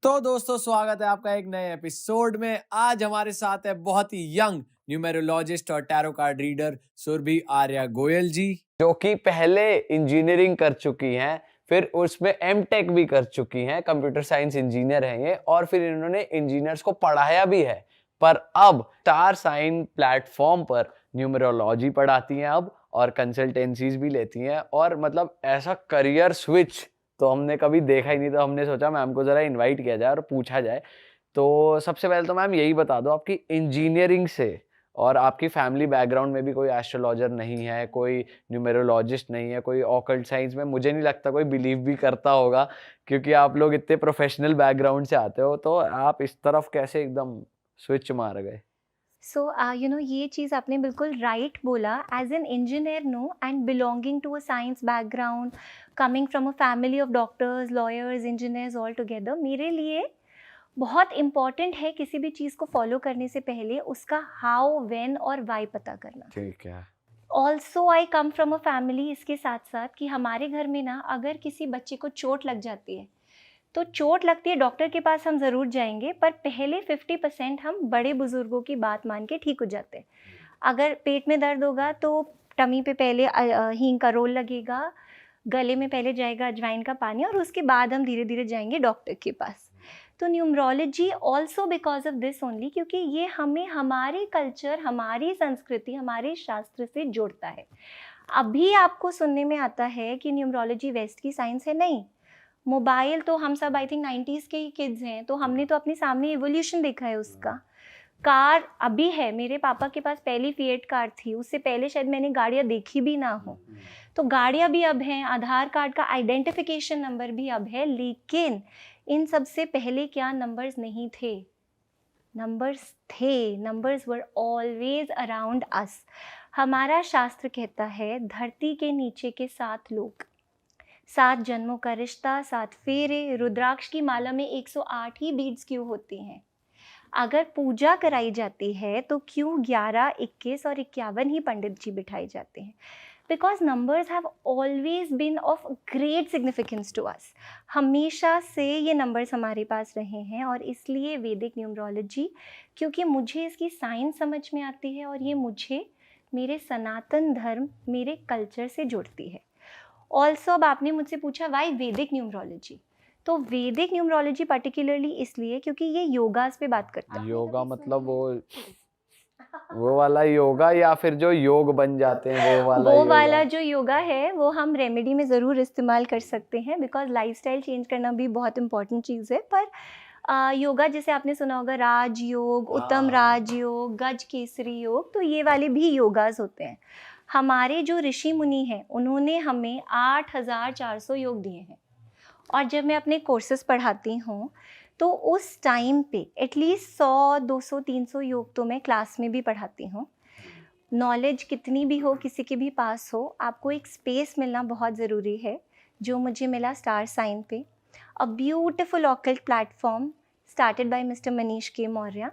तो दोस्तों स्वागत है आपका एक नए एपिसोड में। आज हमारे साथ है बहुत ही यंग न्यूमेरोलॉजिस्ट और tarot card reader Surbhi Arya Goyal ji, जो कि पहले इंजीनियरिंग कर चुकी हैं, फिर उसमें एमटेक भी कर चुकी हैं, कंप्यूटर साइंस इंजीनियर हैं ये, और फिर इन्होंने इंजीनियर्स को पढ़ाया भी है। पर अब स्टार साइन प्लेटफॉर्म पर न्यूमेरोलॉजी पढ़ाती हैं अब, और कंसल्टेंसीज भी लेती हैं। और मतलब ऐसा करियर स्विच तो हमने कभी देखा ही नहीं, तो हमने सोचा मैम को जरा इनवाइट किया जाए और पूछा जाए। तो सबसे पहले तो मैम यही बता दो, आपकी इंजीनियरिंग से और आपकी फैमिली बैकग्राउंड में भी कोई एस्ट्रोलॉजर नहीं है, कोई न्यूमेरोलॉजिस्ट नहीं है, कोई ऑकल्ट साइंस में मुझे नहीं लगता कोई बिलीव भी करता होगा, क्योंकि आप लोग इतने प्रोफेशनल बैकग्राउंड से आते हो। तो आप इस तरफ कैसे एकदम स्विच मार गए? ये चीज़ आपने बिल्कुल राइट बोला। As an engineer no and belonging to a science background, coming from a family of doctors, lawyers, engineers all together, मेरे लिए बहुत इम्पॉर्टेंट है किसी भी चीज़ को फॉलो करने से पहले उसका हाउ, व्हेन और वाई पता करना। ठीक है। Also I come from a family, इसके साथ साथ कि हमारे घर में ना अगर किसी बच्चे को चोट लग जाती है तो चोट लगती है, डॉक्टर के पास हम ज़रूर जाएंगे, पर पहले 50% हम बड़े बुजुर्गों की बात मान के ठीक हो जाते हैं। अगर पेट में दर्द होगा तो टमी पे पहले हींग का रोल लगेगा, गले में पहले जाएगा अजवाइन का पानी, और उसके बाद हम धीरे धीरे जाएंगे डॉक्टर के पास। तो numerology also because of this only, क्योंकि ये हमें हमारे कल्चर, हमारी संस्कृति, हमारे शास्त्र से जोड़ता है। अभी आपको सुनने में आता है कि न्यूमरोलॉजी वेस्ट की साइंस है, नहीं। मोबाइल तो हम सब आई थिंक 90s के ही किड्स हैं, तो हमने तो अपने सामने एवोल्यूशन देखा है उसका। कार अभी है, मेरे पापा के पास पहली फिएट कार थी, उससे पहले शायद मैंने गाड़ियाँ देखी भी ना हो। तो गाड़ियाँ भी अब हैं, आधार कार्ड का आइडेंटिफिकेशन नंबर भी अब है, लेकिन इन सब से पहले क्या नंबर्स नहीं थे? नंबर्स थे, numbers were always around us. हमारा शास्त्र कहता है धरती के नीचे के 7 लोग, 7 जन्मों का रिश्ता, 7 फेरे, रुद्राक्ष की माला में 108 ही बीड्स क्यों होती हैं? अगर पूजा कराई जाती है तो क्यों 11, 21 और 51 ही पंडित जी बिठाए जाते हैं? Because numbers have always been of great significance to us. हमेशा से ये नंबर्स हमारे पास रहे हैं, और इसलिए वैदिक न्यूमरोलॉजी, क्योंकि मुझे इसकी साइंस समझ में आती है और ये मुझे मेरे सनातन धर्म, मेरे कल्चर से जोड़ती है। ऑल्सो अब आपने मुझसे पूछा वाई वैदिक न्यूमरोलॉजी, तो वैदिक न्यूमरोलॉजी पर्टिकुलरली इसलिए क्योंकि ये योगास पे बात करता है। योगा मतलब वो वाला योगा, या फिर जो योग बन जाते हैं वो वाला जो योगा है वो हम रेमेडी में ज़रूर इस्तेमाल कर सकते हैं, बिकॉज लाइफस्टाइल चेंज करना भी बहुत इंपॉर्टेंट चीज़ है। पर योगा जैसे आपने सुना होगा, राजयोग, उत्तम राजयोग, गज केसरी योग, तो ये वाले भी योगास होते हैं। हमारे जो ऋषि मुनि हैं उन्होंने हमें 8400 योग दिए हैं, और जब मैं अपने कोर्सेज पढ़ाती हूँ तो उस टाइम पे एटलीस्ट 100, 200, 300 योग तो मैं क्लास में भी पढ़ाती हूँ। नॉलेज कितनी भी हो, किसी के भी पास हो, आपको एक स्पेस मिलना बहुत ज़रूरी है, जो मुझे मिला स्टार साइन पे। A beautiful occult platform started by mister Manish के मौर्य।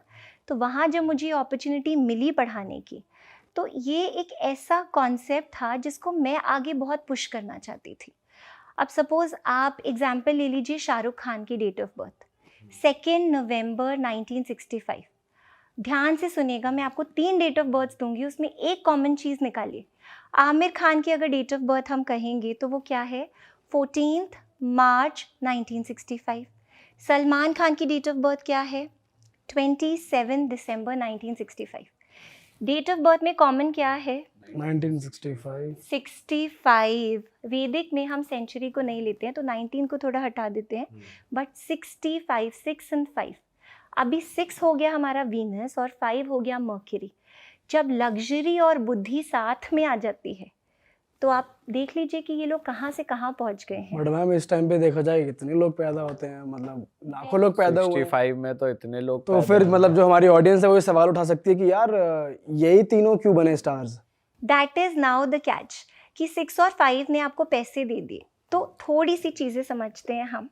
तो वहाँ जब मुझे अपॉर्चुनिटी मिली पढ़ाने की, तो ये एक ऐसा कॉन्सेप्ट था जिसको मैं आगे बहुत पुश करना चाहती थी। अब सपोज़ आप एग्जाम्पल ले लीजिए शाहरुख खान की डेट ऑफ बर्थ 2 नवंबर 1965। ध्यान से सुनिएगा, मैं आपको 3 डेट ऑफ बर्थ दूंगी, उसमें एक कॉमन चीज़ निकालिए। आमिर खान की अगर डेट ऑफ बर्थ हम कहेंगे तो वो क्या है? 14 मार्च 1965। सलमान खान की डेट ऑफ बर्थ क्या है? 27 दिसंबर 1965। डेट ऑफ बर्थ में कॉमन क्या है? 1965। 65। वैदिक में हम सेंचुरी को नहीं लेते हैं, तो 19 को थोड़ा हटा देते हैं, बट 65, 6 and 5। अभी 6 हो गया हमारा वीनस और 5 हो गया मर्क्यूरी। जब लग्जरी और बुद्धि साथ में आ जाती है तो आप देख लीजिए कि ये लोग कहाँ से कहाँ पहुँच गए हैं। बट मैम इस टाइम पे देखा जाए कितने लोग पैदा होते हैं, मतलब लाखों लोग पैदा हुए हैं। 65 में तो इतने लोग तो फिर मतलब जो हमारी ऑडियंस है वो ये सवाल उठा सकती है कि यार यही तीनों क्यों बने stars? That is now the catch कि 6 और 5 ने आपको पैसे दे दिए। तो थोड़ी सी चीज़ें समझते हैं हम।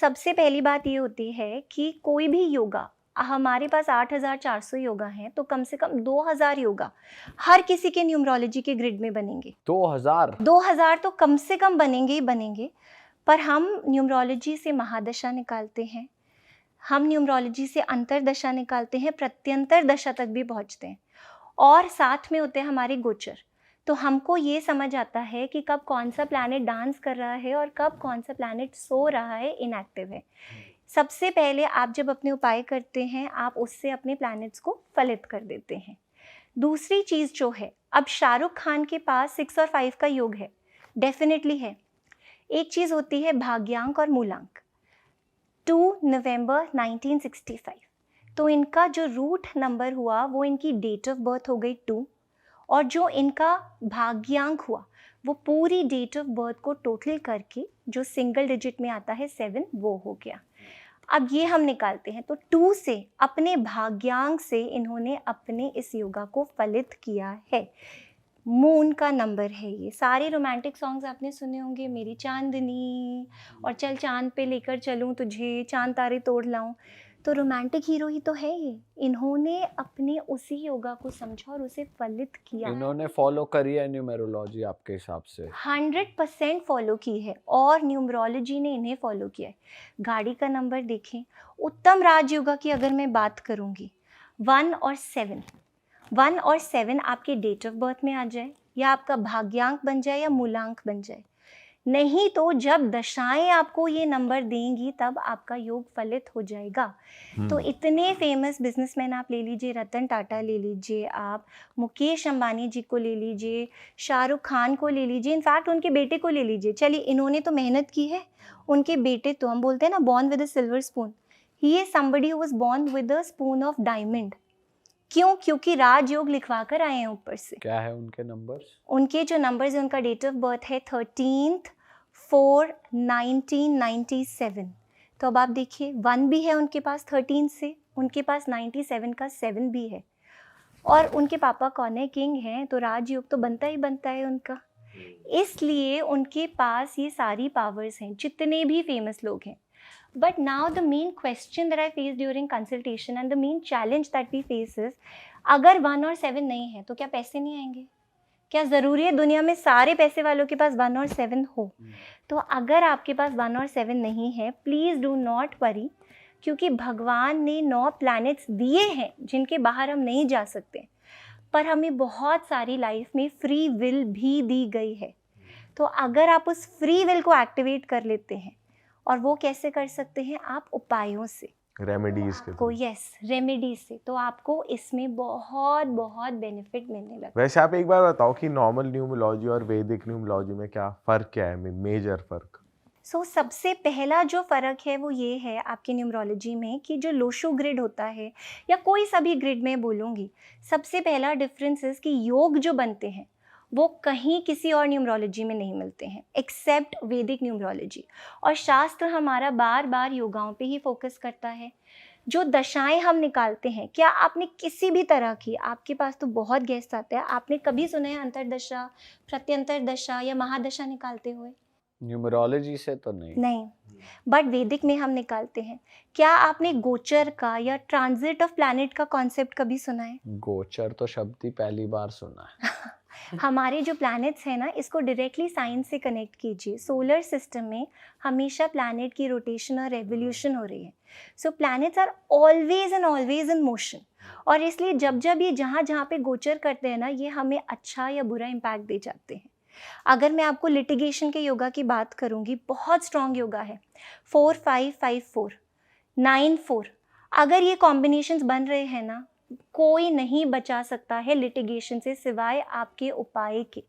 सबसे पहली बात ये होती है कि कोई भी योगा, हमारे पास 8400 योगा हैं, तो कम से कम 2000 योगा हर किसी के न्यूमरोलॉजी के ग्रिड में बनेंगे। 2000 तो कम से कम बनेंगे ही बनेंगे। पर हम न्यूमरोलॉजी से महादशा निकालते हैं, हम न्यूमरोलॉजी से अंतर्दशा निकालते हैं, प्रत्यंतर दशा तक भी पहुंचते हैं, और साथ में होते हैं हमारे गोचर। तो हमको ये समझ आता है कि कब कौन सा प्लैनेट डांस कर रहा है और कब कौन सा प्लैनेट सो रहा है, इनएक्टिव है। सबसे पहले आप जब अपने उपाय करते हैं, आप उससे अपने प्लैनेट्स को फलित कर देते हैं। दूसरी चीज़ जो है, अब शाहरुख खान के पास 6 और 5 का योग है, डेफिनेटली है। एक चीज़ होती है भाग्यांक और मूलांक। 2 नवंबर 1965, तो इनका जो रूट नंबर हुआ वो इनकी डेट ऑफ बर्थ हो गई 2, और जो इनका भाग्यांक हुआ वो पूरी डेट ऑफ बर्थ को टोटल करके जो सिंगल डिजिट में आता है 7, वो हो गया। अब ये हम निकालते हैं, तो 2 से अपने भाग्यांक से इन्होंने अपने इस योगा को फलित किया है। मून का नंबर है ये। सारे रोमांटिक सॉन्ग्स आपने सुने होंगे, मेरी चांदनी और चल चांद पे लेकर चलूं तुझे, चांद तारे तोड़ लाऊं, तो रोमांटिक हीरो ही तो है ये। इन्होंने अपने उसी योगा को समझा और उसे फलित किया। इन्होंने फॉलो करी है न्यूमेरोलॉजी आपके हिसाब से? 100% फॉलो की है, और न्यूमरोलॉजी ने इन्हें फॉलो किया है। गाड़ी का नंबर देखें, उत्तम राजयोगा की अगर मैं बात करूंगी, 1 और 7 आपके डेट ऑफ बर्थ में आ जाए, या आपका भाग्यांक बन जाए या मूलांक बन जाए। नहीं तो जब दशाएं आपको ये नंबर देंगी तब आपका योग फलित हो जाएगा। तो इतने फेमस बिजनेसमैन आप ले लीजिए, रतन टाटा ले लीजिए, आप मुकेश अंबानी जी को ले लीजिए, शाहरुख खान को ले लीजिए, इनफैक्ट उनके बेटे को ले लीजिए। चलिए, इन्होंने तो मेहनत की है, उनके बेटे तो, हम बोलते हैं ना, born with a silver spoon, he is somebody who was born with a spoon of diamond. क्यों? क्योंकि राजयोग लिखवा कर आए हैं ऊपर से। क्या है उनके नंबर्स? उनके जो नंबर्स है, उनका डेट ऑफ बर्थ है 13/4/1997। तो अब आप देखिए, 1 भी है उनके पास 13 से, उनके पास 97 का 7 भी है, और उनके पापा कौन है? किंग हैं, तो राजयोग तो बनता ही बनता है उनका। इसलिए उनके पास ये सारी पावर्स हैं, जितने भी फेमस लोग हैं। But now the main question that I face during consultation and the main challenge that we face is, अगर 1 और 7 नहीं है तो क्या पैसे नहीं आएंगे? क्या ज़रूरी है दुनिया में सारे पैसे वालों के पास 1 और 7 हो? तो अगर आपके पास 1 और 7 नहीं है, प्लीज़ डू नॉट वरी, क्योंकि भगवान ने 9 प्लैनेट्स दिए हैं जिनके बाहर हम नहीं जा सकते, पर हमें बहुत सारी लाइफ में फ्री विल भी दी गई है। तो अगर आप उस फ्री विल को एक्टिवेट कर लेते हैं, और वो कैसे कर सकते हैं? आप उपायों से, रेमेडीज के को, यस, रेमेडीज से, तो आपको इसमें बहुत बहुत बेनिफिट मिलने लगता है। वैसे आप एक बार बताओ कि नॉर्मल न्यूमरोलॉजी और वैदिक न्यूमरोलॉजी में क्या फ़र्क क्या है, मेजर फ़र्क? सबसे पहला जो फ़र्क है वो ये है आपके न्यूमरोलॉजी में, कि जो लोशो ग्रिड होता है, या कोई सा भी ग्रिड में बोलूँगी, सबसे पहला डिफरेंस है कि योग जो बनते हैं वो कहीं किसी और न्यूमरोलॉजी में नहीं मिलते हैं एक्सेप्ट वैदिक न्यूमरोलॉजी। और शास्त्र हमारा बार बार योगाओं पे ही फोकस करता है। जो दशाएं हम निकालते हैं, क्या आपने किसी भी तरह की, आपके पास तो बहुत गेस्ट आते हैं, आपने कभी सुना है अंतरदशा, प्रत्यंतर दशा या महादशा निकालते हुए? न्यूमरोलॉजी से तो नहीं। बट वैदिक में हम निकालते हैं। क्या आपने गोचर का या ट्रांजिट ऑफ प्लैनेट का कॉन्सेप्ट कभी सुना है? गोचर तो शब्द ही पहली बार सुना है। हमारे जो प्लैनेट्स हैं ना, इसको डायरेक्टली साइंस से कनेक्ट कीजिए। सोलर सिस्टम में हमेशा प्लैनेट की रोटेशन और रेवोल्यूशन हो रही है। So planets are always in motion, और इसलिए जब जब ये जहाँ जहाँ पे गोचर करते हैं ना, ये हमें अच्छा या बुरा इम्पैक्ट दे जाते हैं। अगर मैं आपको लिटिगेशन के योगा की बात करूँगी, बहुत स्ट्रॉन्ग योगा है, 4-5-5-4, 9-4। अगर ये कॉम्बिनेशंस बन रहे हैं ना, कोई नहीं बचा सकता है लिटिगेशन से सिवाय आपके उपाय के।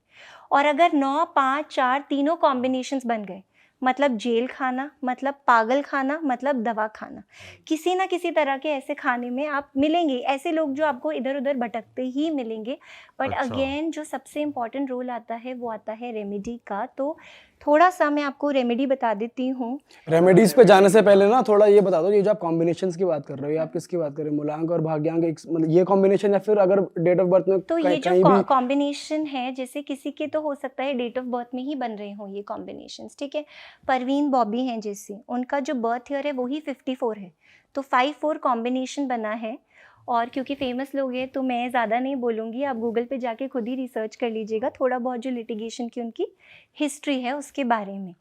और अगर 9-5-4 तीनों कॉम्बिनेशंस बन गए, मतलब जेल खाना, मतलब पागल खाना, मतलब दवा खाना, किसी ना किसी तरह के ऐसे खाने में आप मिलेंगे। ऐसे लोग जो आपको इधर उधर भटकते ही मिलेंगे। बट अगेन जो सबसे इम्पॉर्टेंट रोल आता है वो आता है रेमेडी का। तो थोड़ा सा मैं आपको रेमेडी बता देती हूँ। रेमेडीज पे जाने से पहले ना थोड़ा ये बता दो, ये जो आप कॉम्बिनेशंस की बात कर रहे हो, ये आप किसकी बात कर रहे हो? मूलांक और भाग्यांक, मतलब ये कॉम्बिनेशन, या फिर अगर डेट ऑफ बर्थ में तो ये जो कॉम्बिनेशन है, जैसे किसी के तो हो सकता है डेट ऑफ बर्थ में ही बन रहे हों ये कॉम्बिनेशंस, ठीक है। परवीन बॉबी हैं जैसे, उनका जो बर्थ ईयर है वही 54 है, तो 5-4 कॉम्बिनेशन बना है। और क्योंकि फेमस लोग हैं तो मैं ज़्यादा नहीं बोलूँगी, आप गूगल पे जाके खुद ही रिसर्च कर लीजिएगा थोड़ा बहुत जो लिटिगेशन की उनकी हिस्ट्री है उसके बारे में।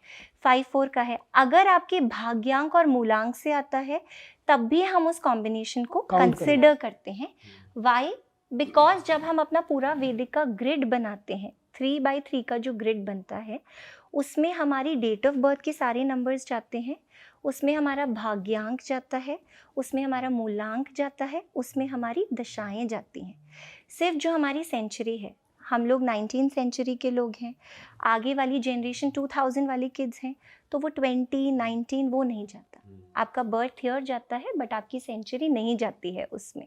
5-4 का है। अगर आपके भाग्यांक और मूलांक से आता है तब भी हम उस कॉम्बिनेशन को Count कंसिडर करते हैं। वाई? बिकॉज जब हम अपना पूरा वैदिक का ग्रिड बनाते हैं, 3x3 का जो ग्रिड बनता है उसमें हमारी डेट ऑफ बर्थ के सारे नंबर्स जाते हैं, उसमें हमारा भाग्यांक जाता है, उसमें हमारा मूलांक जाता है, उसमें हमारी दशाएं जाती हैं। सिर्फ जो हमारी सेंचुरी है, हम लोग 19th सेंचुरी के लोग हैं, आगे वाली जनरेशन 2000 वाली किड्स हैं, तो वो 20, 19 वो नहीं जाता। आपका बर्थ ईयर जाता है बट आपकी सेंचुरी नहीं जाती है उसमें।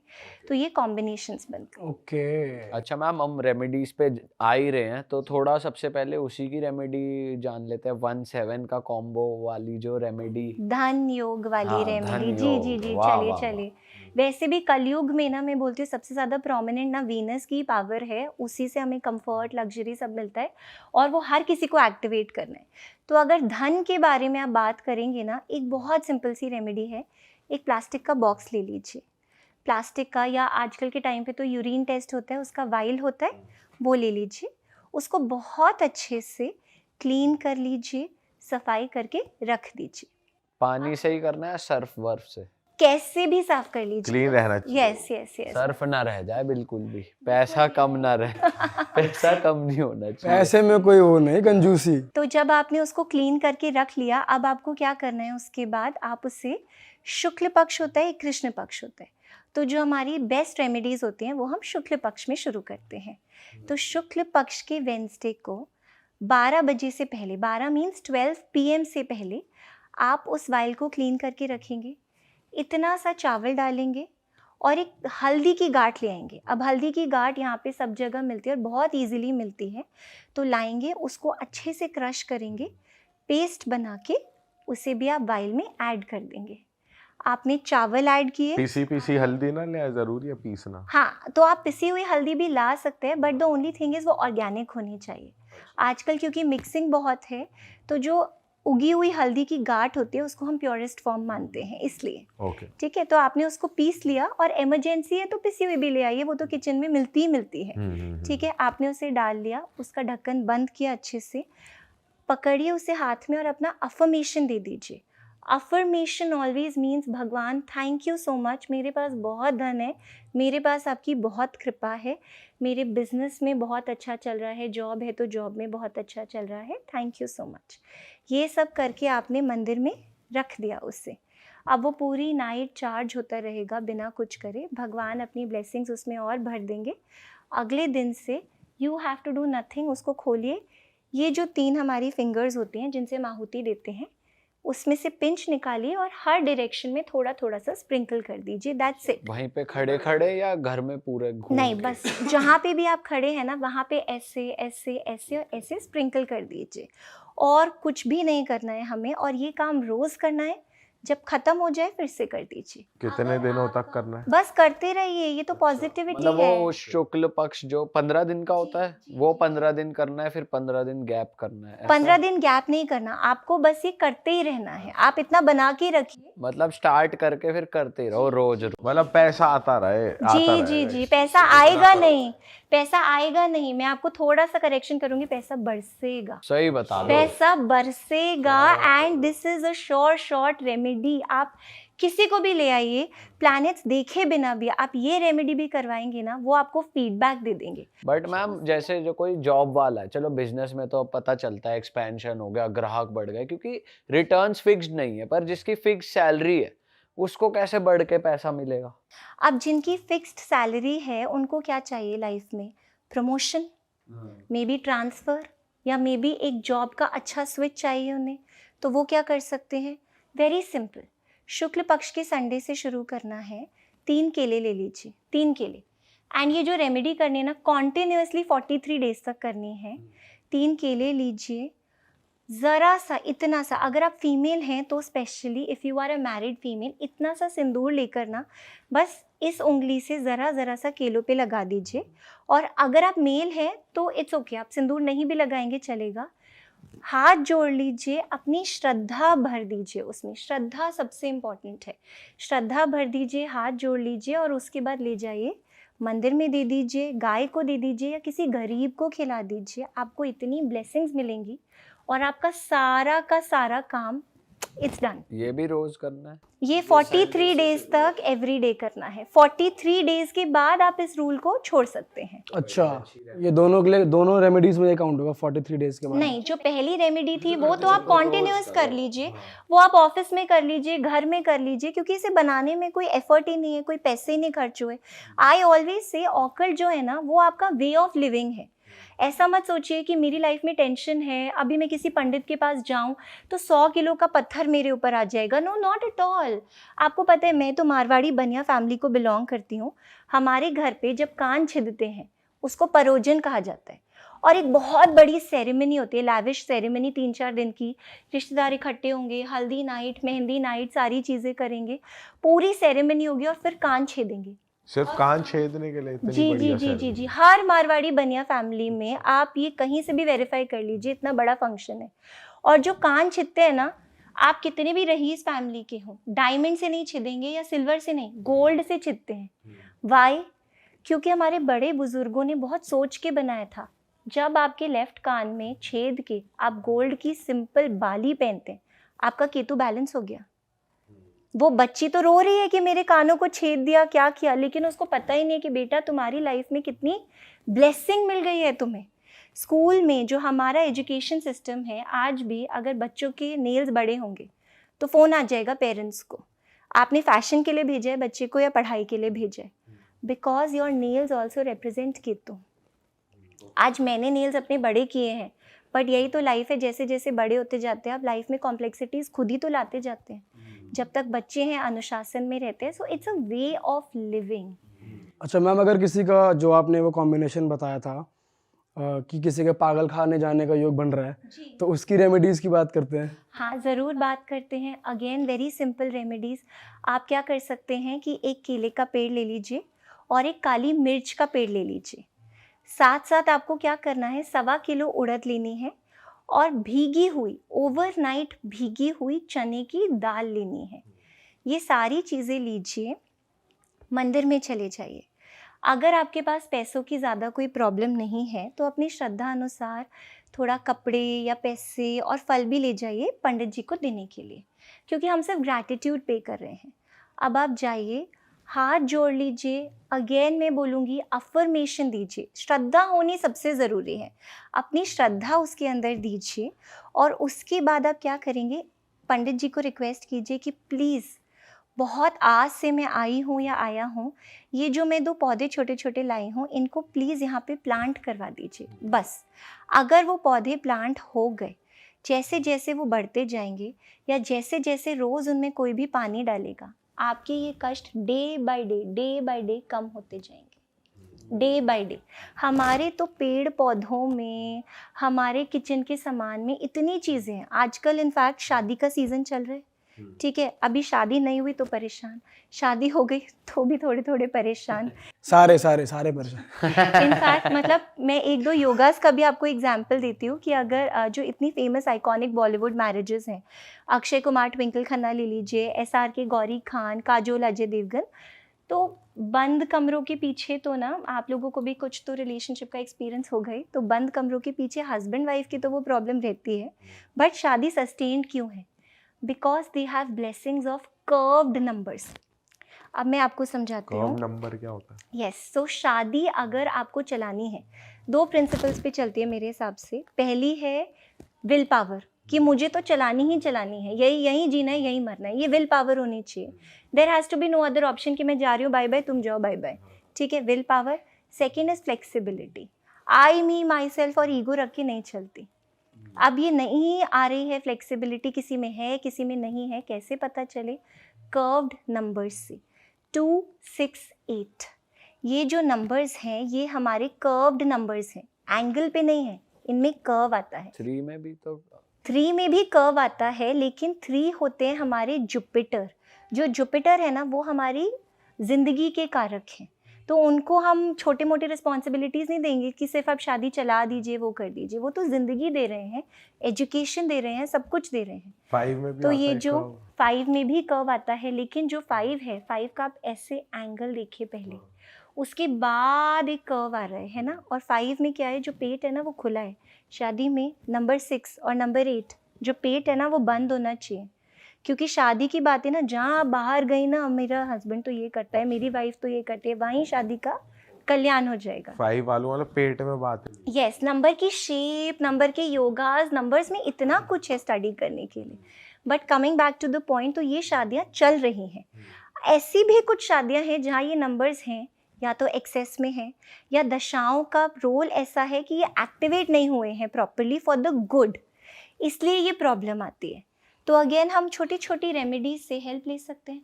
तो ये कॉम्बिनेशंस बनते हैं। ओके। अच्छा मैम, हम रेमेडीज पे आ ही रहे हैं तो थोड़ा सबसे पहले उसी की रेमेडी जान लेते हैं। 1-7 का कॉम्बो वाली जो रेमेडी, धन योग वाली हाँ, रेमेडी, धन जी योग, जी जी, वाह, चलिए वाह, चलिए। वैसे भी कलयुग में ना मैं बोलती हूँ सबसे ज़्यादा प्रोमिनेंट ना वीनस की पावर है, उसी से हमें कंफर्ट लग्जरी सब मिलता है और वो हर किसी को एक्टिवेट करना है। तो अगर धन के बारे में आप बात करेंगे ना, एक बहुत सिंपल सी रेमेडी है। एक प्लास्टिक का बॉक्स ले लीजिए, प्लास्टिक का, या आजकल के टाइम पे तो यूरिन टेस्ट होता है उसका वाइल होता है, वो ले लीजिए। उसको बहुत अच्छे से क्लीन कर लीजिए, सफाई करके रख दीजिए। पानी से ही करना है सर्फ वर्फ से? कैसे भी साफ कर लीजिए, क्लीन रहना चाहिए। Yes yes yes. सर्फ ना रह जाए बिल्कुल भी, पैसा कम ना रहे, पैसा कम नहीं होना चाहिए। पैसे में कोई वो नहीं, कंजूसी। तो जब आपने उसको क्लीन करके रख लिया, अब आपको क्या करना है उसके बाद, आप उसे, शुक्ल पक्ष होता है, कृष्ण पक्ष होता है, तो जो हमारी बेस्ट रेमेडीज होती हैं वो हम शुक्ल पक्ष में शुरू करते हैं। तो शुक्ल पक्ष के वेंसडे को 12 बजे से पहले, 12 मीन्स 12 PM से पहले आप उस वाइल को क्लीन करके रखेंगे। इतना सा चावल डालेंगे और एक हल्दी की गांठ ले आएंगे। अब हल्दी की गांठ यहाँ पे सब जगह मिलती है और बहुत इजीली मिलती है, तो लाएंगे, उसको अच्छे से क्रश करेंगे, पेस्ट बना के उसे भी आप वाइल में ऐड कर देंगे। आपने चावल ऐड किए, पीसी हल्दी ना ले, जरूरी है पीसना? हाँ, तो आप पिसी हुई हल्दी भी ला सकते हैं but the only thing is वो ऑर्गेनिक होनी चाहिए। आजकल क्योंकि मिक्सिंग बहुत है तो जो उगी हुई हल्दी की गांठ होती है उसको हम प्योरेस्ट फॉर्म मानते हैं, इसलिए। ओके। ठीक है, तो आपने उसको पीस लिया और इमरजेंसी है तो पिसी हुई भी ले आइए, वो तो किचन में मिलती ही मिलती है। ठीक है, आपने उसे डाल लिया, उसका ढक्कन बंद किया अच्छे से, पकड़िए उसे हाथ में और अपना अफर्मेशन दे दीजिए। अफर्मेशन ऑलवेज मीन्स भगवान थैंक यू सो मच, मेरे पास बहुत धन है, मेरे पास आपकी बहुत कृपा है, मेरे बिजनेस में बहुत अच्छा चल रहा है, जॉब है तो जॉब में बहुत अच्छा चल रहा है, थैंक यू सो मच। ये सब करके आपने मंदिर में रख दिया उसे। अब वो पूरी नाइट चार्ज होता रहेगा बिना कुछ करे, भगवान अपनी ब्लेसिंग्स उसमें और भर देंगे। अगले दिन से you have to do nothing, उसको खोलिए, ये जो 3 हमारी फिंगर्स होती हैं जिनसे हम आहुति देते हैं, उसमें से पिंच निकालिए और हर डायरेक्शन में थोड़ा थोड़ा सा स्प्रिंकल कर दीजिए, दैट्स इट। वहीं पे खड़े खड़े या घर में पूरे घूम नहीं, के? बस जहाँ पे भी आप खड़े हैं ना वहाँ पे ऐसे ऐसे ऐसे और ऐसे स्प्रिंकल कर दीजिए, और कुछ भी नहीं करना है हमें, और ये काम रोज करना है, जब खत्म हो जाए फिर से कर दीजिए। कितने दिनों तक करना है? बस करते रहिए, ये तो पॉजिटिविटी मतलब है। वो शुक्ल पक्ष जो 15 दिन का होता है वो 15 दिन करना है, फिर 15 दिन गैप करना है, ऐसा? 15 दिन गैप नहीं करना, आपको बस ये करते ही रहना है, आप इतना बना के रखिए। मतलब स्टार्ट करके फिर करते रहो रोज रोज। मतलब पैसा आता रहे, जी जी जी, पैसा आएगा नहीं, पैसा आएगा नहीं, मैं आपको थोड़ा सा करेक्शन करूंगी, पैसा बरसेगा, सही बता दो। पैसा बरसेगा, and this is a short remedy. आप किसी को भी ले आइए, प्लैनेट्स देखे बिना भी आप ये रेमेडी भी करवाएंगे ना, वो आपको फीडबैक दे देंगे। बट मैम जैसे जो कोई जॉब वाला है, चलो बिजनेस में तो अब पता चलता है एक्सपेंशन हो गया, ग्राहक बढ़ गए, क्योंकि रिटर्न्स फिक्स्ड नहीं है, पर जिसकी फिक्स सैलरी है उसको कैसे बढ़ के पैसा मिलेगा? अब जिनकी फिक्स्ड सैलरी है उनको क्या चाहिए लाइफ में? प्रमोशन, मे बी ट्रांसफ़र, या मे बी एक जॉब का अच्छा स्विच चाहिए उन्हें, तो वो क्या कर सकते हैं? वेरी सिंपल, शुक्ल पक्ष के संडे से शुरू करना है, 3 केले ले लीजिए, 3 केले, एंड ये जो रेमेडी करनी है ना कॉन्टिन्यूसली 43 डेज तक करनी है। 3 केले लीजिए, ज़रा सा, इतना सा, अगर आप फीमेल हैं तो specially if you are a married female, इतना सा सिंदूर लेकर ना बस इस उंगली से ज़रा सा केलों पे लगा दीजिए, और अगर आप मेल हैं तो इट्स ओके, आप सिंदूर नहीं भी लगाएंगे चलेगा। हाथ जोड़ लीजिए, अपनी श्रद्धा भर दीजिए उसमें, श्रद्धा सबसे इम्पोर्टेंट है। श्रद्धा भर दीजिए, हाथ जोड़ लीजिए और उसके बाद ले जाइए मंदिर में दे दीजिए, गाय को दे दीजिए या किसी गरीब को खिला दीजिए। आपको इतनी ब्लेसिंग्स मिलेंगी और आपका सारा का सारा काम इट्स डन। ये भी रोज करना है? ये 43 डेज तक एवरी डे करना है। 43 डेज के बाद आप इस रूल को छोड़ सकते हैं। अच्छा, ये दोनों के लिए, दोनों रेमेडीज में काउंट होगा 43 डेज के बाद? नहीं, जो पहली रेमेडी थी वो तो आप कॉन्टिन्यूस कर लीजिए, वो आप ऑफिस में कर लीजिए, घर में कर लीजिए, क्योंकि इसे बनाने में कोई एफर्ट ही नहीं है, कोई पैसे ही नहीं खर्च हुए। आई ऑलवेज से ऑकल्ट जो है ना वो आपका वे ऑफ लिविंग है। ऐसा मत सोचिए कि मेरी लाइफ में टेंशन है, अभी मैं किसी पंडित के पास जाऊं तो 100 किलो का पत्थर मेरे ऊपर आ जाएगा। No, not at all. आपको पता है, मैं तो मारवाड़ी बनिया फैमिली को बिलोंग करती हूँ। हमारे घर पे जब कान छिदते हैं उसको परोजन कहा जाता है और एक बहुत बड़ी सेरेमनी होती है, लैविश सेरेमनी 3-4 दिन की। रिश्तेदार इकट्ठे होंगे, हल्दी नाइट, मेहंदी नाइट, सारी चीज़ें करेंगे, पूरी सेरेमनी होगी और फिर कान छेदेंगे। सिर्फ कान छेदने के लिए इतनी जी जी बढ़िया जी जी ceremony? जी, हर मारवाड़ी बनिया फैमिली में आप ये कहीं से भी वेरीफाई कर लीजिए, इतना बड़ा फंक्शन है। और जो कान छिदते हैं ना, आप कितने भी रईस फैमिली के हों, डायमंड से नहीं छिदेंगे या सिल्वर से नहीं, गोल्ड से छिदते हैं। वाई? क्योंकि हमारे बड़े बुजुर्गों ने बहुत सोच के बनाया था। जब आपके लेफ्ट कान में छेद के आप गोल्ड की सिंपल बाली पहनते हैं, आपका केतु बैलेंस हो गया। वो बच्ची तो रो रही है कि मेरे कानों को छेद दिया, क्या किया, लेकिन उसको पता ही नहीं है कि बेटा तुम्हारी लाइफ में कितनी ब्लेसिंग मिल गई है तुम्हें। स्कूल में जो हमारा एजुकेशन सिस्टम है, आज भी अगर बच्चों के नेल्स बड़े होंगे तो फ़ोन आ जाएगा पेरेंट्स को, आपने फैशन के लिए भेजा है बच्चे को या पढ़ाई के लिए भेजा है, because your nails also represent Ketu. आज मैंने नेल्स अपने बड़े किए हैं, बट यही तो लाइफ है, जैसे जैसे बड़े होते जाते हैं आप लाइफ में कॉम्प्लेक्सिटीज़ खुद ही तो लाते जाते हैं। जब तक बच्चे हैं, अनुशासन में रहते हैं, so it's a way of living. अच्छा मैम, अगर किसी का, जो आपने वो कॉम्बिनेशन बताया था कि किसी के पागल खाने जाने का योग बन रहा है, तो उसकी रेमेडीज़ की बात करते हैं? हाँ, ज़रूर बात करते हैं। Again very simple remedies. आप क्या कर सकते हैं कि एक केले का पेड़ ले लीजिए और एक काली मिर्च का पेड़ ले लीजिए। साथ साथ आपको क्या करना है, 1.25 किलो उड़द लेनी है और भीगी हुई, ओवरनाइट भीगी हुई चने की दाल लेनी है। ये सारी चीज़ें लीजिए, मंदिर में चले जाइए। अगर आपके पास पैसों की ज़्यादा कोई प्रॉब्लम नहीं है तो अपनी श्रद्धा अनुसार थोड़ा कपड़े या पैसे और फल भी ले जाइए पंडित जी को देने के लिए, क्योंकि हम सिर्फ ग्रैटिट्यूड पे कर रहे हैं। अब आप जाइए, हाथ जोड़ लीजिए। अगेन मैं बोलूँगी, अफर्मेशन दीजिए। श्रद्धा होनी सबसे ज़रूरी है, अपनी श्रद्धा उसके अंदर दीजिए और उसके बाद आप क्या करेंगे, पंडित जी को रिक्वेस्ट कीजिए कि प्लीज़, बहुत आज से मैं आई हूँ या आया हूँ, ये जो मैं 2 पौधे छोटे छोटे लाई हूँ, इनको प्लीज़ यहाँ पे प्लांट करवा दीजिए। बस अगर वो पौधे प्लांट हो गए, जैसे जैसे वो बढ़ते जाएंगे या जैसे जैसे रोज़ उनमें कोई भी पानी डालेगा, आपके ये कष्ट डे बाय डे कम होते जाएंगे, डे बाय डे। हमारे तो पेड़ पौधों में, हमारे किचन के सामान में इतनी चीज़ें हैं। आजकल इनफैक्ट शादी का सीज़न चल रहा है, ठीक है, अभी शादी नहीं हुई तो परेशान, शादी हो गई तो भी थोड़े थोड़े परेशान, सारे परेशान। इनफैक्ट मतलब मैं 1-2 योगास का भी आपको एग्जांपल देती हूँ कि अगर जो इतनी फेमस आइकॉनिक बॉलीवुड मैरिजेस हैं, अक्षय कुमार ट्विंकल खन्ना ले लीजिए, SRK गौरी खान, काजोल अजय देवगन, तो बंद कमरों के पीछे तो ना, आप लोगों को भी कुछ तो रिलेशनशिप का एक्सपीरियंस हो गई, तो बंद कमरों के पीछे हस्बैंड वाइफ की तो वो प्रॉब्लम रहती है, बट शादी सस्टेन्ड क्यों है? Because they have blessings of curved numbers. अब मैं आपको समझाती हूँ। कर्व नंबर क्या होता है? यस, सो शादी अगर आपको चलानी है, 2 प्रिंसिपल्स पे चलती है मेरे हिसाब से। पहली है विल पावर, कि मुझे तो चलानी ही चलानी है, यही जीना है, यही मरना है, ये विल पावर होनी चाहिए। There has to be no other option कि मैं जा रही हूँ, बाय बाय, तुम जाओ, बाय बाय, ठीक है, will power. Second is flexibility. I, me, my self और ईगो रख के नहीं चलती। अब ये नहीं आ रही है फ्लेक्सिबिलिटी, किसी में है किसी में नहीं है, कैसे पता चले? कर्व्ड नंबर्स से। 2, 6, 8, ये जो नंबर्स हैं ये हमारे कर्व्ड नंबर्स हैं, एंगल पे नहीं है, इनमें कर्व आता है। 3 में भी तो 3 में भी कर्व आता है, लेकिन 3 होते हैं हमारे जुपिटर। जो जुपिटर है ना, वो हमारी जिंदगी के कारक हैं। तो उनको हम छोटे मोटे रिस्पॉन्सिबिलिटीज़ नहीं देंगे कि सिर्फ आप शादी चला दीजिए, वो कर दीजिए। वो तो ज़िंदगी दे रहे हैं, एजुकेशन दे रहे हैं, सब कुछ दे रहे हैं। 5 में भी तो आता ये है जो curve? 5 में भी कर्व आता है, लेकिन जो 5 है, 5 का आप ऐसे एंगल देखिए पहले, उसके बाद एक कर्व आ रहा है ना। और 5 में क्या है, जो पेट है ना वो खुला है। शादी में नंबर 6 और नंबर 8 जो पेट है ना वो बंद होना चाहिए, क्योंकि शादी की बातें ना जहाँ आप बाहर गई ना, मेरा हस्बैंड तो ये करता है, मेरी वाइफ तो ये करती है, वहीं शादी का कल्याण हो जाएगा। 5 वालों वाला पेट में बात है। यस, नंबर की शेप, नंबर के योगास, नंबर्स में इतना कुछ है स्टडी करने के लिए। But coming back to the point, तो ये शादियाँ चल रही हैं। ऐसी भी कुछ शादियाँ हैं जहाँ ये नंबर्स हैं या तो एक्सेस में हैं, या दशाओं का रोल ऐसा है कि ये एक्टिवेट नहीं हुए हैं प्रॉपरली फॉर द गुड, इसलिए ये प्रॉब्लम आती है। तो अगेन हम छोटी छोटी रेमेडीज से हेल्प ले सकते हैं।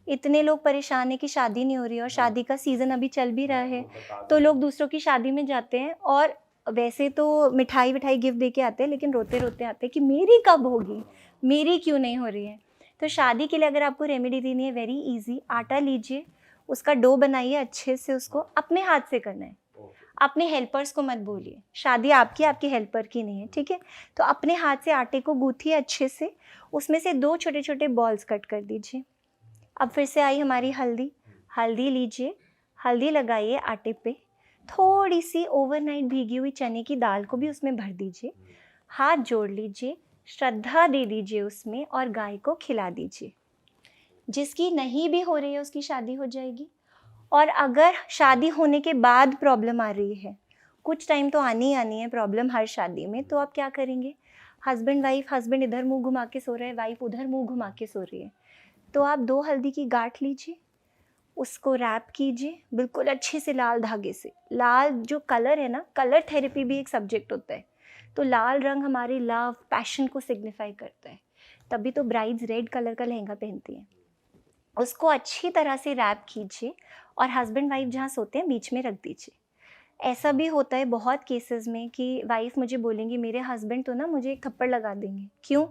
इतने लोग परेशान हैं कि शादी नहीं हो रही है, और शादी का सीज़न अभी चल भी रहा है, तो लोग दूसरों की शादी में जाते हैं और वैसे तो मिठाई विठाई गिफ्ट दे के आते हैं, लेकिन रोते रोते आते हैं कि मेरी कब होगी, मेरी क्यों नहीं हो रही है। तो शादी के लिए अगर आपको रेमेडी देनी है, वेरी इजी, आटा लीजिए, उसका डो बनाइए अच्छे से, उसको अपने हाथ से करना है, अपने हेल्पर्स को मत बोलिए। शादी आपकी, आपके हेल्पर की नहीं है, ठीक है। तो अपने हाथ से आटे को गूंथिए अच्छे से, उसमें से 2 छोटे छोटे बॉल्स कट कर दीजिए। अब फिर से आई हमारी हल्दी। हल्दी लीजिए, हल्दी लगाइए आटे पे, थोड़ी सी ओवरनाइट भीगी हुई चने की दाल को भी उसमें भर दीजिए, हाथ जोड़ लीजिए, श्रद्धा दे दीजिए उसमें, और गाय को खिला दीजिए। जिसकी नहीं भी हो रही है उसकी शादी हो जाएगी। और अगर शादी होने के बाद प्रॉब्लम आ रही है, कुछ टाइम तो आनी ही आनी है प्रॉब्लम हर शादी में, तो आप क्या करेंगे, हस्बैंड वाइफ, हस्बैंड इधर मुंह घुमा के सो रहे हैं, वाइफ उधर मुंह घुमा के सो रही है, तो आप 2 हल्दी की गांठ लीजिए, उसको रैप कीजिए बिल्कुल अच्छे से लाल धागे से। लाल जो कलर है ना, कलर थेरेपी भी एक सब्जेक्ट होता है, तो लाल रंग हमारी लव, पैशन को सिग्निफाई करता है, तभी तो ब्राइड्स रेड कलर का लहंगा पहनती हैं। उसको अच्छी तरह से रैप कीजिए और हस्बैंड वाइफ जहाँ सोते हैं बीच में रख दीजिए। ऐसा भी होता है बहुत केसेस में कि वाइफ मुझे बोलेंगी, मेरे हस्बैंड तो ना मुझे एक थप्पड़ लगा देंगे, क्यों,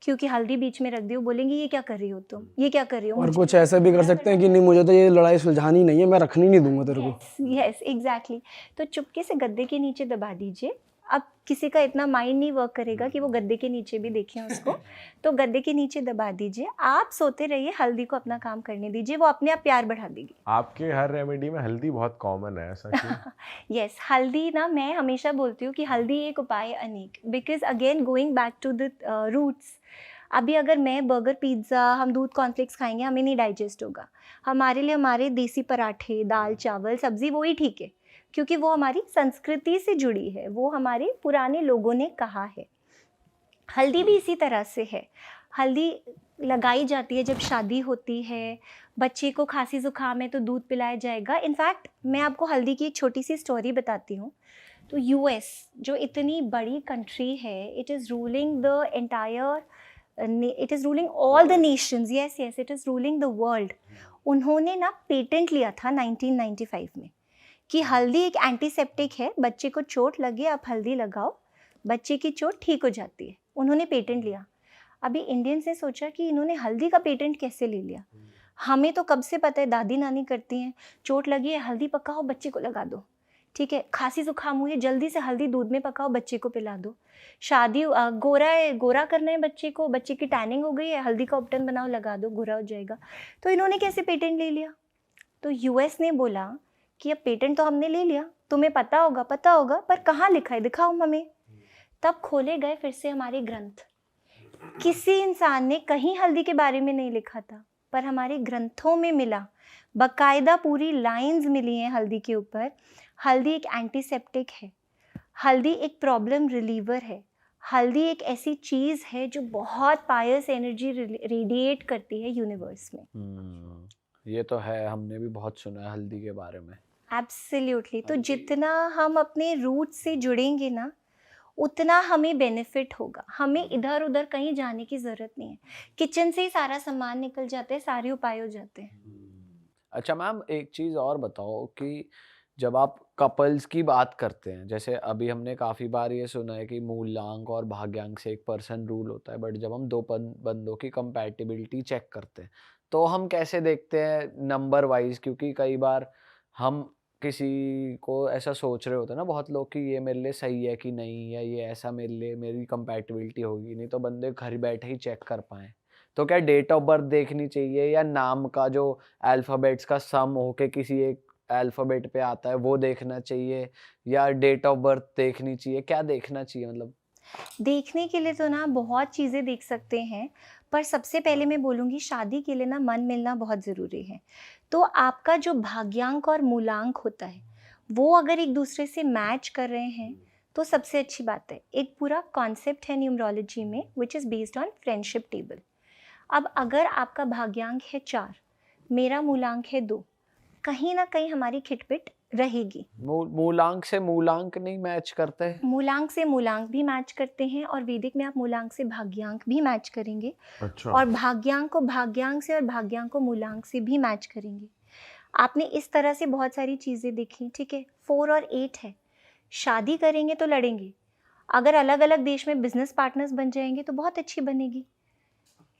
क्योंकि हल्दी बीच में रख दी। वो बोलेंगी ये क्या कर रही हो तुम, ये क्या कर रही हो। और कुछ ऐसा भी कर सकते हैं कि नहीं, मुझे तो ये लड़ाई सुलझानी नहीं है, मैं रखनी नहीं दूंगा तेरे को। Yes exactly. तो चुपके से गद्दे के नीचे दबा दीजिए। अब किसी का इतना माइंड नहीं वर्क करेगा कि वो गद्दे के नीचे भी देखें उसको, तो गद्दे के नीचे दबा दीजिए, आप सोते रहिए, हल्दी को अपना काम करने दीजिए, वो अपने आप प्यार बढ़ा देगी। आपके हर रेमेडी में हल्दी बहुत कॉमन है, ऐसा क्यों? यस, हल्दी ना, मैं हमेशा बोलती हूँ कि हल्दी एक उपाय अनेक, because again going back to the roots. अभी अगर मैं बर्गर, पिज़्ज़ा, हम दूध कॉर्नफ्लेक्स खाएंगे, हमें नहीं डाइजेस्ट होगा। हमारे लिए हमारे देसी पराठे, दाल चावल सब्ज़ी वही ठीक है, क्योंकि वो हमारी संस्कृति से जुड़ी है, वो हमारे पुराने लोगों ने कहा है। हल्दी भी इसी तरह से है। हल्दी लगाई जाती है जब शादी होती है, बच्चे को खांसी ज़ुकाम है तो दूध पिलाया जाएगा। इनफैक्ट मैं आपको हल्दी की एक छोटी सी स्टोरी बताती हूँ। तो यूएस जो इतनी बड़ी कंट्री है, it is ruling the entire, it is ruling all the Nations, yes yes, it is ruling the world. उन्होंने ना पेटेंट लिया था 1995 में कि हल्दी एक एंटीसेप्टिक है, बच्चे को चोट लगे आप हल्दी लगाओ, बच्चे की चोट ठीक हो जाती है। उन्होंने पेटेंट लिया। अभी इंडियंस ने सोचा कि इन्होंने हल्दी का पेटेंट कैसे ले लिया। हमें तो कब से पता है, दादी नानी करती हैं, चोट लगी है हल्दी पकाओ बच्चे को लगा दो, ठीक है। खांसी जुकाम हुई है जल्दी से हल्दी दूध में पकाओ बच्चे को पिला दो। शादी गोरा है, गोरा करना है बच्चे को, बच्चे की टैनिंग हो गई है, हल्दी का उपटन बनाओ लगा दो, गोरा हो जाएगा। तो इन्होंने कैसे पेटेंट ले लिया? तो यूएस ने बोला कि अब पेटेंट तो हमने ले लिया, तुम्हें पता होगा, पर कहाँ लिखा है, दिखाओ हमें। तब खोले गए फिर से हमारे ग्रंथ। किसी इंसान ने कहीं हल्दी के बारे में नहीं लिखा था, पर हमारे ग्रंथों में मिला, बकायदा पूरी लाइंस मिली हैं हल्दी के ऊपर। हल्दी एक एंटीसेप्टिक है, हल्दी एक प्रॉब्लम रिलीवर है, हल्दी एक ऐसी चीज़ है जो बहुत पायस एनर्जी रेडिएट करती है यूनिवर्स में। ये तो है, हमने भी बहुत सुना है हल्दी के बारे में। एब्सोल्युटली। तो जितना हम अपने रूट से जुड़ेंगे ना, उतना हमें बेनिफिट होगा। हमें इधर उधर कहीं जाने की ज़रूरत नहीं है, किचन से ही सारा सामान निकल जाता है, सारे उपाय हो जाते हैं। अच्छा मैम, एक चीज़ और बताओ कि जब आप कपल्स की बात करते हैं, जैसे अभी हमने काफ़ी बार ये सुना है कि मूलांक और भाग्यांक से एक पर्सन रूल होता है, बट जब हम दो बंदों की कंपैटिबिलिटी चेक करते हैं तो हम कैसे देखते हैं नंबर वाइज? क्योंकि कई बार हम किसी को ऐसा सोच रहे होते हैं ना बहुत लोग कि ये मेरे लिए सही है कि नहीं, या ये ऐसा मेरे लिए मेरी कंपैटिबिलिटी होगी नहीं, तो बंदे घर बैठे ही चेक कर पाएँ। तो क्या डेट ऑफ बर्थ देखनी चाहिए, या नाम का जो अल्फ़ाबेट्स का सम होके किसी एक अल्फ़ाबेट पे आता है वो देखना चाहिए, या डेट ऑफ बर्थ देखनी चाहिए? क्या देखना चाहिए मतलब? देखने के लिए तो ना बहुत चीज़ें देख सकते हैं, पर सबसे पहले मैं बोलूँगी शादी के लिए ना मन मिलना बहुत ज़रूरी है। तो आपका जो भाग्यांक और मूलांक होता है, वो अगर एक दूसरे से मैच कर रहे हैं, तो सबसे अच्छी बात है। एक पूरा कॉन्सेप्ट है न्यूमरोलॉजी में which is based on friendship table. अब अगर आपका भाग्यांक है 4, मेरा मूलांक है 2, कहीं न कहीं हमारी खिटपिट रहेगी। मूलांक से मूलांक नहीं मैच करते? मूलांक से मूलांक भी मैच करते हैं, और वैदिक में आप मूलांक से भाग्यांक भी मैच करेंगे, अच्छा। और भाग्यांक को भाग्यांक से और भाग्यांक को मूलांक से भी मैच करेंगे। आपने इस तरह से बहुत सारी चीज़ें देखी, ठीक है। 4 और 8 है, शादी करेंगे तो लड़ेंगे, अगर अलग अलग देश में बिजनेस पार्टनर्स बन जाएंगे तो बहुत अच्छी बनेगी।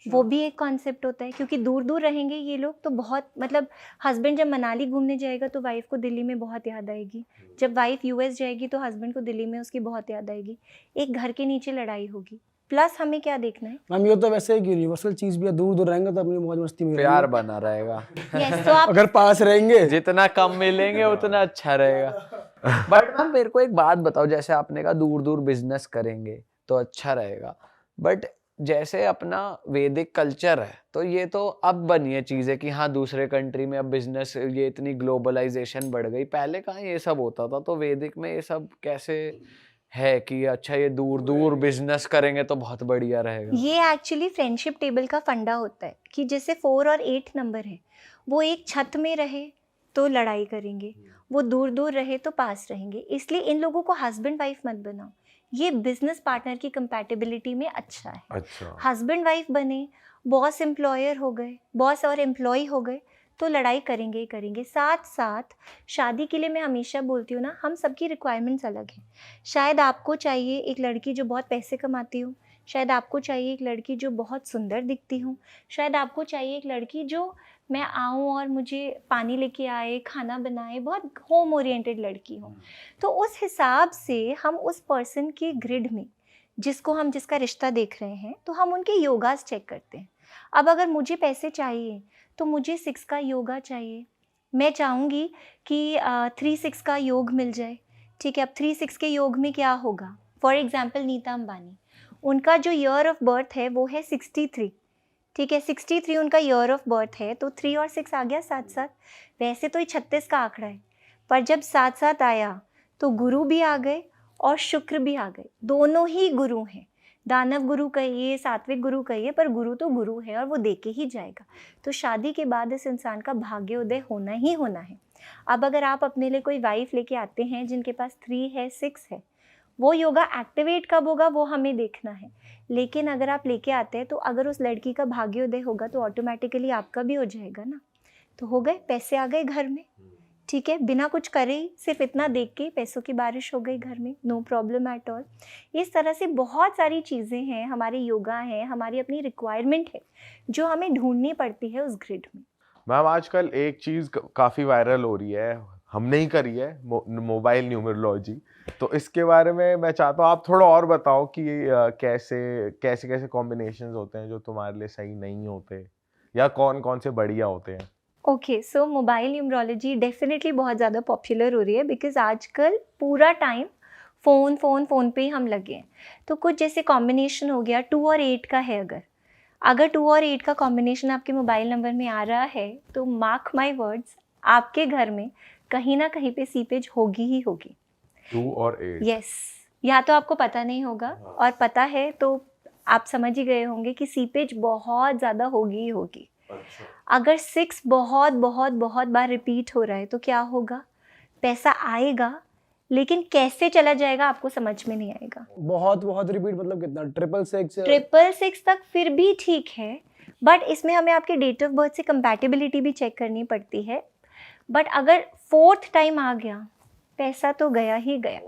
वो भी एक कॉन्सेप्ट होता है, क्योंकि दूर दूर रहेंगे ये लोग तो बहुत, मतलब हस्बैंड जब मनाली घूमने जाएगा तो वाइफ को दिल्ली में बहुत याद आएगी, जब वाइफ यूएस जाएगी तो हस्बैंड को दिल्ली में उसकी बहुत याद आएगी। एक घर के नीचे लड़ाई होगी। प्लस हमें क्या देखना है, मैम ये तो वैसे एक यूनिवर्सल चीज भी है, दूर दूर रहेंगे तो अपनी मौज मस्ती में प्यार रहेंगे। बना रहेगा। यस तो आप अगर पास रहेंगे जितना कम मिलेंगे उतना अच्छा रहेगा। बट मैम मेरे को एक बात बताओ, जैसे आपने कहा दूर दूर बिजनेस करेंगे तो अच्छा रहेगा, बट जैसे अपना वैदिक कल्चर है तो ये तो अब बनी है चीज़ है कि हाँ दूसरे कंट्री में अब बिजनेस, ये इतनी ग्लोबलाइजेशन बढ़ गई, पहले कहाँ ये सब होता था? तो वैदिक में ये सब कैसे है कि अच्छा ये दूर दूर बिजनेस करेंगे तो बहुत बढ़िया रहेगा? ये एक्चुअली फ्रेंडशिप टेबल का फंडा होता है कि जैसे 4 और 8 नंबर है, वो एक छत में रहे तो लड़ाई करेंगे, वो दूर दूर रहे तो पास रहेंगे। इसलिए इन लोगों को हस्बैंड वाइफ मत बनाओ, ये बिजनेस पार्टनर की कंपैटिबिलिटी में अच्छा है। अच्छा। हस्बैंड वाइफ बने, बॉस एम्प्लॉयर हो गए, बॉस और एम्प्लॉय हो गए, तो लड़ाई करेंगे ही करेंगे। साथ साथ शादी के लिए मैं हमेशा बोलती हूँ ना, हम सबकी रिक्वायरमेंट्स अलग हैं। शायद आपको चाहिए एक लड़की जो बहुत पैसे कमाती हो, शायद आपको चाहिए एक लड़की जो बहुत सुंदर दिखती हो, शायद आपको चाहिए एक लड़की जो मैं आऊँ और मुझे पानी लेके आए, खाना बनाए, बहुत होम ओरिएंटेड लड़की हो। तो उस हिसाब से हम उस पर्सन के ग्रिड में जिसका रिश्ता देख रहे हैं, तो हम उनके योगास चेक करते हैं। अब अगर मुझे पैसे चाहिए तो मुझे 6 का योगा चाहिए, मैं चाहूँगी कि 3-6 का योग मिल जाए, ठीक है। अब 3-6 के योग में क्या होगा, फॉर एग्जांपल नीता अंबानी, उनका जो ईयर ऑफ बर्थ है वो है 63, ठीक है। 63 उनका ईयर ऑफ बर्थ है, तो 3 और 6 आ गया 7-7। वैसे तो ये 36 का आंकड़ा है, पर जब 7-7 आया तो गुरु भी आ गए और शुक्र भी आ गए, दोनों ही गुरु हैं। दानव गुरु कहिए, सात्विक गुरु कहिए, पर गुरु तो गुरु है और वो दे के ही जाएगा। तो शादी के बाद इस इंसान का भाग्योदय होना ही होना है। अब अगर आप अपने लिए कोई वाइफ लेके आते हैं जिनके पास 3 है, 6 है, वो योगा एक्टिवेट कब होगा वो हमें देखना है। लेकिन अगर आप लेके आते हैं तो अगर उस लड़की का भाग्योदय होगा तो ऑटोमेटिकली आपका भी हो जाएगा ना। तो हो गए, पैसे आ गए घर में, ठीक है, बिना कुछ करे ही, सिर्फ इतना देख के पैसों की बारिश हो गई घर में, नो प्रॉब्लम एट ऑल। इस तरह से बहुत सारी चीज़ें हैं, हमारे योगा है, हमारी अपनी रिक्वायरमेंट है जो हमें ढूंढनी पड़ती है उस ग्रिड में। मैम आजकल एक चीज काफी वायरल हो रही है, हमने ही करी है, मोबाइल न्यूमरोलॉजी। तो इसके बारे में मैं चाहता हूँ आप थोड़ा और बताओ कि कैसे कैसे कैसे कॉम्बिनेशंस होते हैं जो तुम्हारे लिए सही नहीं होते, या कौन कौन से बढ़िया होते हैं। ओके, सो मोबाइल न्यूमरोलॉजी डेफिनेटली बहुत ज़्यादा पॉपुलर हो रही है, बिकॉज आजकल पूरा टाइम फ़ोन पे ही हम लगे हैं। तो कुछ जैसे कॉम्बिनेशन हो गया 2 और 8 का है, अगर 2 और 8 का कॉम्बिनेशन आपके मोबाइल नंबर में आ रहा है तो मार्क माई वर्ड्स, आपके घर में कहीं ना कहीं पे सीपेज होगी ही होगी। 2 और 8। यस, या तो आपको पता नहीं होगा, और पता है तो आप समझ ही गए होंगे कि सीपेज बहुत ज़्यादा होगी ही होगी। अच्छा। अगर 6 बहुत बहुत बहुत बार रिपीट हो रहा है तो क्या होगा, पैसा आएगा लेकिन कैसे चला जाएगा आपको समझ में नहीं आएगा। बहुत बहुत रिपीट मतलब कितना, 666? 666 तक फिर भी ठीक है, बट इसमें हमें आपके डेट ऑफ बर्थ से कंपैटिबिलिटी भी चेक करनी पड़ती है। बट अगर 4th टाइम आ गया, पैसा तो गया ही गया,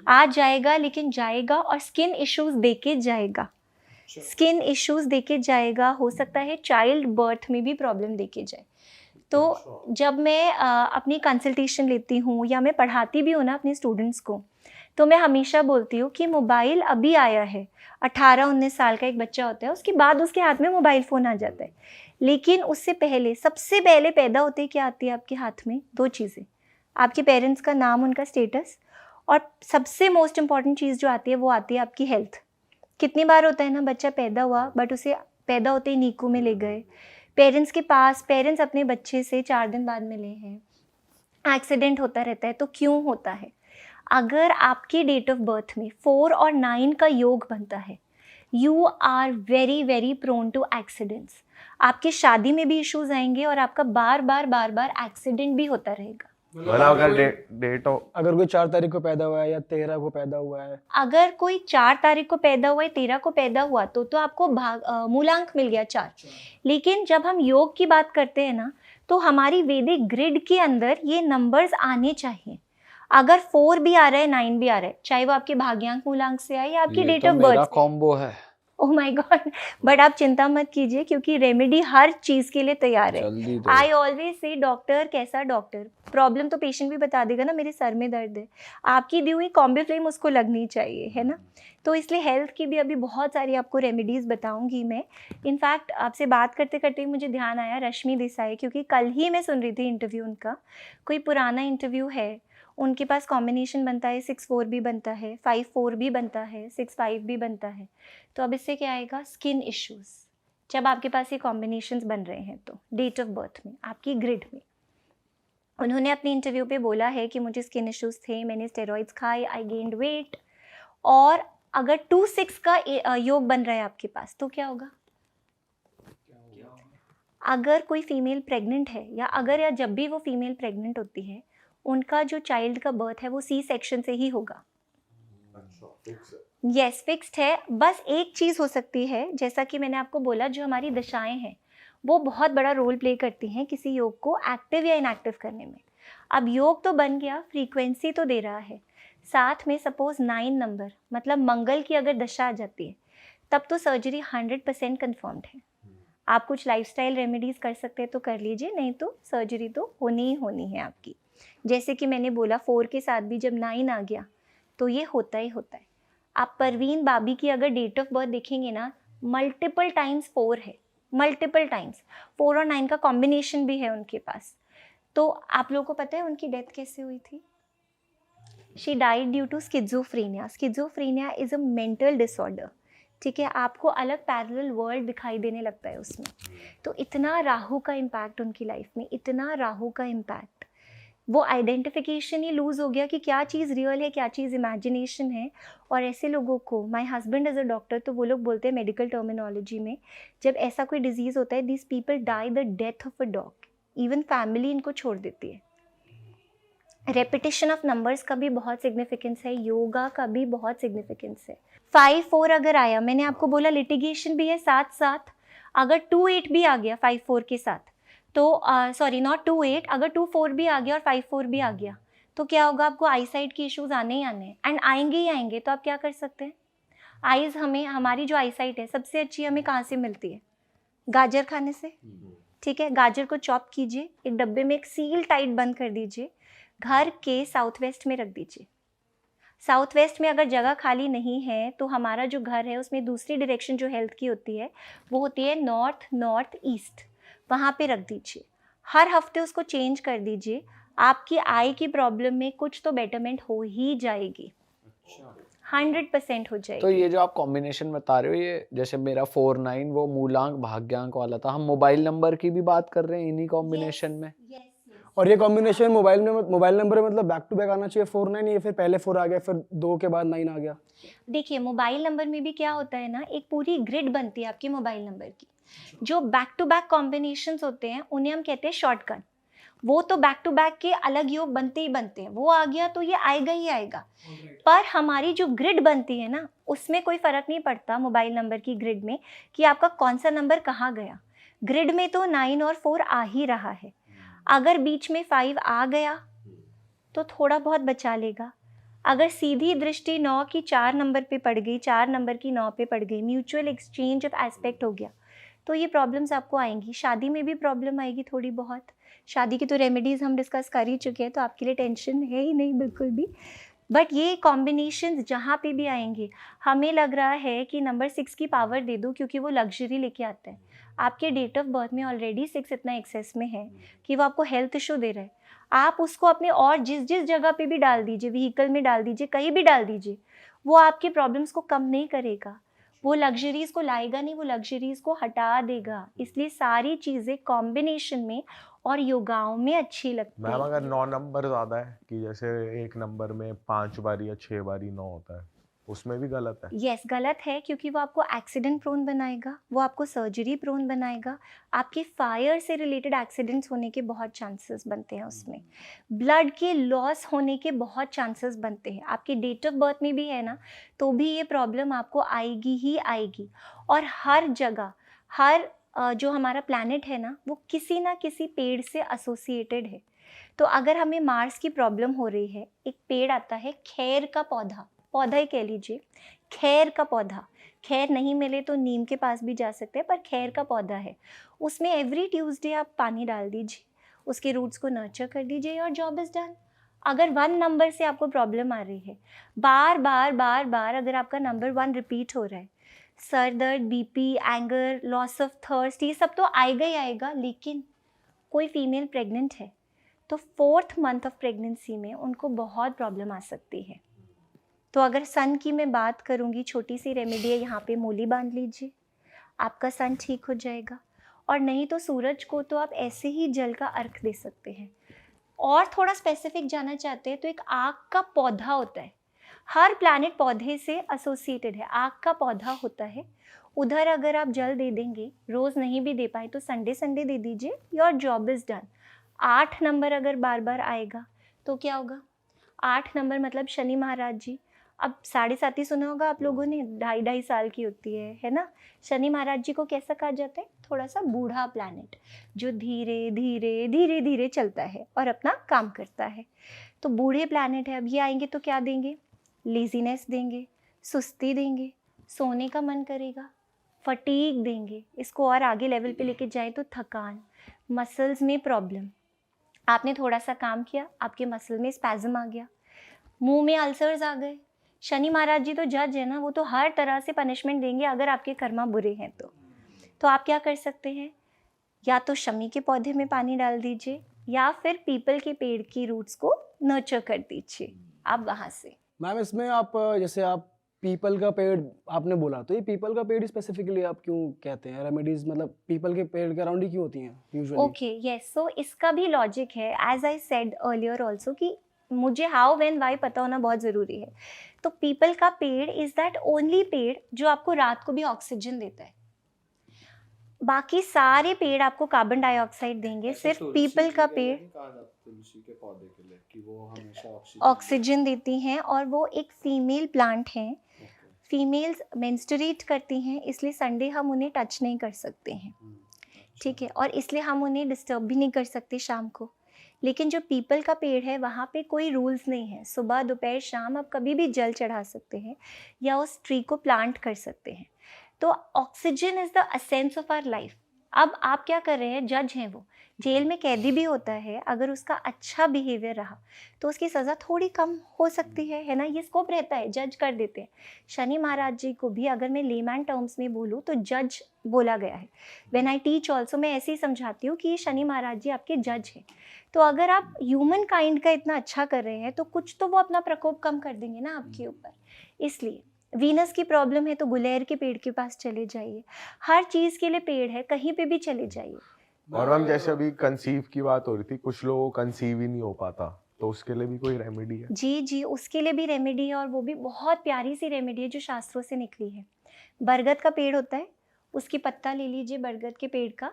आ जाएगा लेकिन जाएगा, और स्किन इश्यूज देके जाएगा, स्किन इश्यूज देके जाएगा। हो सकता है चाइल्ड बर्थ में भी प्रॉब्लम देके जाए। तो जब मैं अपनी कंसल्टेशन लेती हूँ या मैं पढ़ाती भी हूँ ना अपने स्टूडेंट्स को, तो मैं हमेशा बोलती हूँ कि मोबाइल अभी आया है, 18-19 साल का एक बच्चा होता है, उसके बाद उसके हाथ में मोबाइल फ़ोन आ जाता है, लेकिन उससे पहले सबसे पहले पैदा होते ही क्या आती है आपके हाथ में? 2 चीज़ें, आपके पेरेंट्स का नाम, उनका स्टेटस, और सबसे मोस्ट इम्पॉर्टेंट चीज़ जो आती है वो आती है आपकी हेल्थ। कितनी बार होता है ना, बच्चा पैदा हुआ बट उसे पैदा होते ही नीकू में ले गए, पेरेंट्स के पास, पेरेंट्स अपने बच्चे से 4 दिन बाद मिले हैं, एक्सीडेंट होता रहता है। तो क्यों होता है? अगर आपकी डेट ऑफ बर्थ में 4 और 9 का योग बनता है, you are very very prone to accidents. आपकी शादी में भी इश्यूज आएंगे और आपका बार बार एक्सीडेंट भी होता रहेगा। मतलब अगर डेट ऑफ अगर कोई 4 तारीख को पैदा हुआ है या 13 को पैदा हुआ है, अगर कोई 4 तारीख को पैदा हुआ है, 13 को पैदा हुआ, तो आपको मूलांक मिल गया 4। लेकिन जब हम योग की बात करते हैं ना, तो हमारी वैदिक ग्रिड के अंदर ये नंबर्स आने चाहिए। अगर 4 भी आ रहा है, 9 भी आ रहा है, चाहे वो आपके भाग्यांक मूलांक से आए या आपकी डेट ऑफ बर्थ से। कॉम्बो है। ओह माय गॉड, बट आप चिंता मत कीजिए क्योंकि रेमेडी हर चीज़ के लिए तैयार है। जल्दी दो। आई ऑलवेज से डॉक्टर कैसा डॉक्टर, प्रॉब्लम तो पेशेंट भी बता देगा ना, मेरे सर में दर्द है, आपकी दी हुई कॉम्बीफ्लेम उसको लगनी चाहिए, है ना। तो इसलिए हेल्थ की भी अभी बहुत सारी आपको रेमेडीज़ बताऊंगी मैं। इनफैक्ट आपसे बात करते करते मुझे ध्यान आया रश्मि देसाई, क्योंकि कल ही मैं सुन रही थी इंटरव्यू उनका, कोई पुराना इंटरव्यू है, उनके पास कॉम्बिनेशन बनता है 6-4 भी बनता है, 5-4 भी बनता है, 6-5 भी बनता है। तो अब इससे क्या आएगा? Skin issues. जब आपके पास ये कॉम्बिनेशंस बन रहे हैं तो डेट ऑफ बर्थ में, आपकी ग्रिड में, उन्होंने अपने इंटरव्यू पे बोला है कि मुझे स्किन इश्यूज़ थे, मैंने स्टेरॉइड्स खाए, आई गेन्ड वेट। और अगर 2-6 का योग बन रहा है आपके पास तो क्या होगा? अगर कोई फीमेल प्रेग्नेंट है या जब भी वो फीमेल प्रेग्नेंट होती है, उनका जो चाइल्ड का बर्थ है वो सी सेक्शन से ही होगा। यस, फिक्स्ड है। बस एक चीज़ हो सकती है, जैसा कि मैंने आपको बोला, जो हमारी दशाएं हैं वो बहुत बड़ा रोल प्ले करती हैं किसी योग को एक्टिव या इनएक्टिव करने में। अब योग तो बन गया, फ्रीक्वेंसी तो दे रहा है, साथ में सपोज 9 नंबर मतलब मंगल की अगर दशा आ जाती है, तब तो सर्जरी 100% कन्फर्म्ड है। आप कुछ लाइफस्टाइल रेमेडीज़ कर सकते हैं तो कर लीजिए, नहीं तो सर्जरी तो होनी ही होनी है आपकी। जैसे कि मैंने बोला 4 के साथ भी जब 9 आ गया तो ये होता ही होता है। आप परवीन बाबी की अगर डेट ऑफ बर्थ देखेंगे ना, मल्टीपल टाइम्स 4 है, मल्टीपल टाइम्स 4 और 9 का कॉम्बिनेशन भी है उनके पास। तो आप लोगों को पता है उनकी डेथ कैसे हुई थी? She died due to schizophrenia. Schizophrenia is a mental disorder, ठीक है। आपको अलग पैरेलल वर्ल्ड दिखाई देने लगता है उसमें। तो इतना राहु का इम्पैक्ट उनकी लाइफ में, इतना राहु का इम्पैक्ट, वो आइडेंटिफिकेशन ही लूज़ हो गया कि क्या चीज़ रियल है, क्या चीज़ इमेजिनेशन है। और ऐसे लोगों को, my husband as a doctor, तो वो लोग बोलते हैं मेडिकल टर्मिनोलॉजी में, जब ऐसा कोई डिजीज़ होता है, this people die the death of a dog. Even family इनको छोड़ देती है। रेपिटेशन ऑफ नंबर्स का भी बहुत सिग्निफिकेंस है, योगा का भी बहुत सिग्निफिकेंस है। 5-4 अगर आया, मैंने आपको बोला लिटिगेशन भी है साथ साथ। अगर 2-8 भी आ गया 5-4 के साथ, तो सॉरी नॉट 2-8, अगर 2-4 भी आ गया और 5-4 भी आ गया तो क्या होगा? आपको आई साइट के इश्यूज आने ही आने हैं, एंड आएंगे ही आएंगे। तो आप क्या कर सकते हैं? आइज़ हमें, हमारी जो आई साइट है सबसे अच्छी हमें कहाँ से मिलती है? गाजर खाने से, ठीक है। गाजर को चॉप कीजिए, एक डब्बे में एक सील टाइट बंद कर दीजिए, घर के साउथ वेस्ट में रख दीजिए। साउथ वेस्ट में अगर जगह खाली नहीं है तो हमारा जो घर है उसमें दूसरी डायरेक्शन जो हेल्थ की होती है वो होती है नॉर्थ नॉर्थ ईस्ट, वहाँ पे रख दीजिए। हर हफ्ते उसको चेंज कर दीजिए, आपकी आई की प्रॉब्लम में कुछ तो बेटरमेंट हो ही जाएगी, 100% हो जाएगी। तो ये जो आप कॉम्बिनेशन बता रहे हो, ये जैसे मेरा 4-9 वो मूलांक भाग्यांक वाला था, हम मोबाइल नंबर की भी बात कर रहे हैं इन्हीं कॉम्बिनेशन में। और ये कॉम्बिनेशन मोबाइल नंबर में मतलब बैक टू बैक आना चाहिए 4-9, या फिर पहले 4 आ गया फिर 2 के बाद 9 आ गया? देखिए मोबाइल नंबर में भी क्या होता है ना, एक पूरी ग्रिड बनती है आपकी मोबाइल नंबर की। जो बैक टू बैक कॉम्बिनेशंस होते हैं उन्हें हम कहते हैं शॉर्टकट। वो तो बैक टू बैक के अलग योग बनते ही बनते हैं, वो आ गया तो ये आएगा ही आएगा। पर हमारी जो ग्रिड बनती है ना, उसमें कोई फर्क नहीं पड़ता मोबाइल नंबर की ग्रिड में कि आपका कौन सा नंबर कहाँ गया। ग्रिड में तो 9 और 4 आ ही रहा है। अगर बीच में 5 आ गया तो थोड़ा बहुत बचा लेगा। अगर सीधी दृष्टि 9 की 4 नंबर पे पड़ गई, 4 नंबर की 9 पे पड़ गई, म्यूचुअल एक्सचेंज ऑफ एस्पेक्ट हो गया, तो ये प्रॉब्लम्स आपको आएंगी। शादी में भी प्रॉब्लम आएगी थोड़ी बहुत, शादी की तो रेमेडीज़ हम डिस्कस कर ही चुके हैं, तो आपके लिए टेंशन है ही नहीं बिल्कुल भी। बट ये कॉम्बिनेशन जहाँ पे भी आएंगे, हमें लग रहा है कि नंबर 6 की पावर दे दो, क्योंकि वो लग्जरी लेके आता है। आपके डेट ऑफ बर्थ में ऑलरेडी 6 इतना एक्सेस में है कि वो आपको हेल्थ इशू दे रहा है। आप उसको अपने और जिस जिस जगह पे भी डाल दीजिए, व्हीकल में डाल दीजिए, कहीं भी डाल दीजिए, वो आपके प्रॉब्लम्स को कम नहीं करेगा, वो लग्जरीज़ को लाएगा नहीं, वो लग्जरीज़ को हटा देगा। इसलिए सारी चीज़ें कॉम्बिनेशन में और योगाओं में अच्छी लगती मैम है। अगर 9 नंबर ज्यादा है कि जैसे एक नंबर में 5 बारी या 6 बारी 9 होता है, उसमें भी गलत है? यस, गलत है, क्योंकि वो आपको एक्सीडेंट प्रोन बनाएगा, वो आपको सर्जरी प्रोन बनाएगा, आपके फायर से रिलेटेड एक्सीडेंट्स होने के बहुत चांसेस बनते हैं उसमें, ब्लड के लॉस होने के बहुत चांसेस बनते हैं। आपके डेट ऑफ बर्थ में भी है ना, तो भी ये प्रॉब्लम आपको आएगी ही आएगी। और हर जगह, हर जो हमारा प्लैनेट है ना, वो किसी ना किसी पेड़ से एसोसिएटेड है। तो अगर हमें मार्स की प्रॉब्लम हो रही है, एक पेड़ आता है खैर का पौधा, पौधा ही कह लीजिए, खैर का पौधा, खैर नहीं मिले तो नीम के पास भी जा सकते हैं, पर खैर का पौधा है, उसमें एवरी ट्यूसडे आप पानी डाल दीजिए, उसके रूट्स को नर्चर कर दीजिए, और जॉब इज़ डन। अगर 1 नंबर से आपको प्रॉब्लम आ रही है, बार बार बार बार अगर आपका नंबर 1 रिपीट हो रहा है, सर दर्द, BP, anger, loss of thirst, ये सब तो आएगा ही आएगा। लेकिन कोई फीमेल प्रेग्नेंट है तो 4th मंथ ऑफ प्रेगनेंसी में उनको बहुत प्रॉब्लम आ सकती है। तो अगर सन की मैं बात करूँगी, छोटी सी रेमेडी है, यहाँ पे मूली बांध लीजिए, आपका सन ठीक हो जाएगा। और नहीं तो सूरज को तो आप ऐसे ही जल का अर्घ दे सकते हैं। और थोड़ा स्पेसिफिक जाना चाहते हैं तो एक आग का पौधा होता है, हर प्लैनेट पौधे से एसोसिएटेड है, आग का पौधा होता है, उधर अगर आप जल दे देंगे, रोज़ नहीं भी दे पाए तो संडे संडे दे दीजिए, your job is done. 8 number अगर बार बार आएगा तो क्या होगा? 8 नंबर मतलब शनि महाराज जी। अब 7.5 ही सुना होगा आप लोगों ने, 2.5 साल की होती है ना। शनि महाराज जी को कैसा कहा जाता है? थोड़ा सा बूढ़ा प्लैनेट, जो धीरे धीरे धीरे धीरे चलता है और अपना काम करता है। तो बूढ़े प्लैनेट है, अब ये आएंगे तो क्या देंगे? लेजीनेस देंगे, सुस्ती देंगे, सोने का मन करेगा, फटीग देंगे। इसको और आगे लेवल पे लेके जाए तो थकान, मसल्स में प्रॉब्लम, आपने थोड़ा सा काम किया, आपके मसल में स्पैज़म आ गया, मुंह में अल्सर्स आ गए। शनि महाराज जी तो जज है ना, वो तो हर तरह से पनिशमेंट देंगे अगर आपके कर्मा बुरे हैं तो आप क्या कर सकते हैं? या तो शमी के पौधे में पानी डाल दीजिए, या फिर पीपल के पेड़ की रूट्स को नर्चर कर दीजिए आप वहाँ से। मैम इसमें आप जैसे आप पीपल का पेड़ आपने बोला, तो ये पीपल का पेड़ स्पेसिफिकली आप क्यों कहते हैं? रेमेडीज मतलब पीपल के पेड़ के अराउंड ही क्यों होती हैं यूजुअली? ओके, यस, सो इसका भी लॉजिक है, as I said earlier also, कि मुझे हाउ व्हेन व्हाई पता होना बहुत ज़रूरी है। तो पीपल का पेड़ इज़ दैट ओनली पेड़ जो आपको रात को भी ऑक्सीजन देता है। बाकी सारे पेड़ आपको कार्बन डाइऑक्साइड देंगे, सिर्फ पीपल का पेड़ तुलसी के पौधे के लिए कि वो हमेशा ऑक्सीजन देती हैं, और वो एक फीमेल प्लांट हैं। फीमेल्स मेंस्ट्रुएट करती हैं, इसलिए संडे हम उन्हें टच नहीं कर सकते हैं, ठीक है, और इसलिए हम उन्हें डिस्टर्ब भी नहीं कर सकते शाम को। लेकिन जो पीपल का पेड़ है वहाँ पे कोई रूल्स नहीं है, सुबह दोपहर शाम आप कभी भी जल चढ़ा सकते हैं या उस ट्री को प्लांट कर सकते हैं। तो oxygen is the essence of our life. अब आप क्या कर रहे हैं? जज हैं वो, जेल में कैदी भी होता है, अगर उसका अच्छा बिहेवियर रहा तो उसकी सज़ा थोड़ी कम हो सकती है ना, ये स्कोप रहता है, जज कर देते हैं। शनि महाराज जी को भी अगर मैं लेमैन टर्म्स में बोलूँ तो जज बोला गया है। व्हेन आई टीच ऑल्सो मैं ऐसे ही समझाती हूँ कि ये शनि महाराज जी आपके जज हैं। तो अगर आप ह्यूमन काइंड का इतना अच्छा कर रहे हैं तो कुछ तो वो अपना प्रकोप कम कर देंगे ना आपके ऊपर। इसलिए वीनस की प्रॉब्लम है तो गुलेर के पेड़ के पास चले जाइए, हर चीज़ के लिए पेड़ है, कहीं पे भी चले जाइए। और मैम जैसे अभी कंसीव की बात हो रही थी, कुछ लोगों को कंसीव ही नहीं हो पाता, तो उसके लिए भी कोई रेमेडी है? जी जी, उसके लिए भी रेमेडी है, और वो भी बहुत प्यारी सी रेमेडी है जो शास्त्रों से निकली है। बरगद का पेड़ होता है, उसकी पत्ता ले लीजिए बरगद के पेड़ का,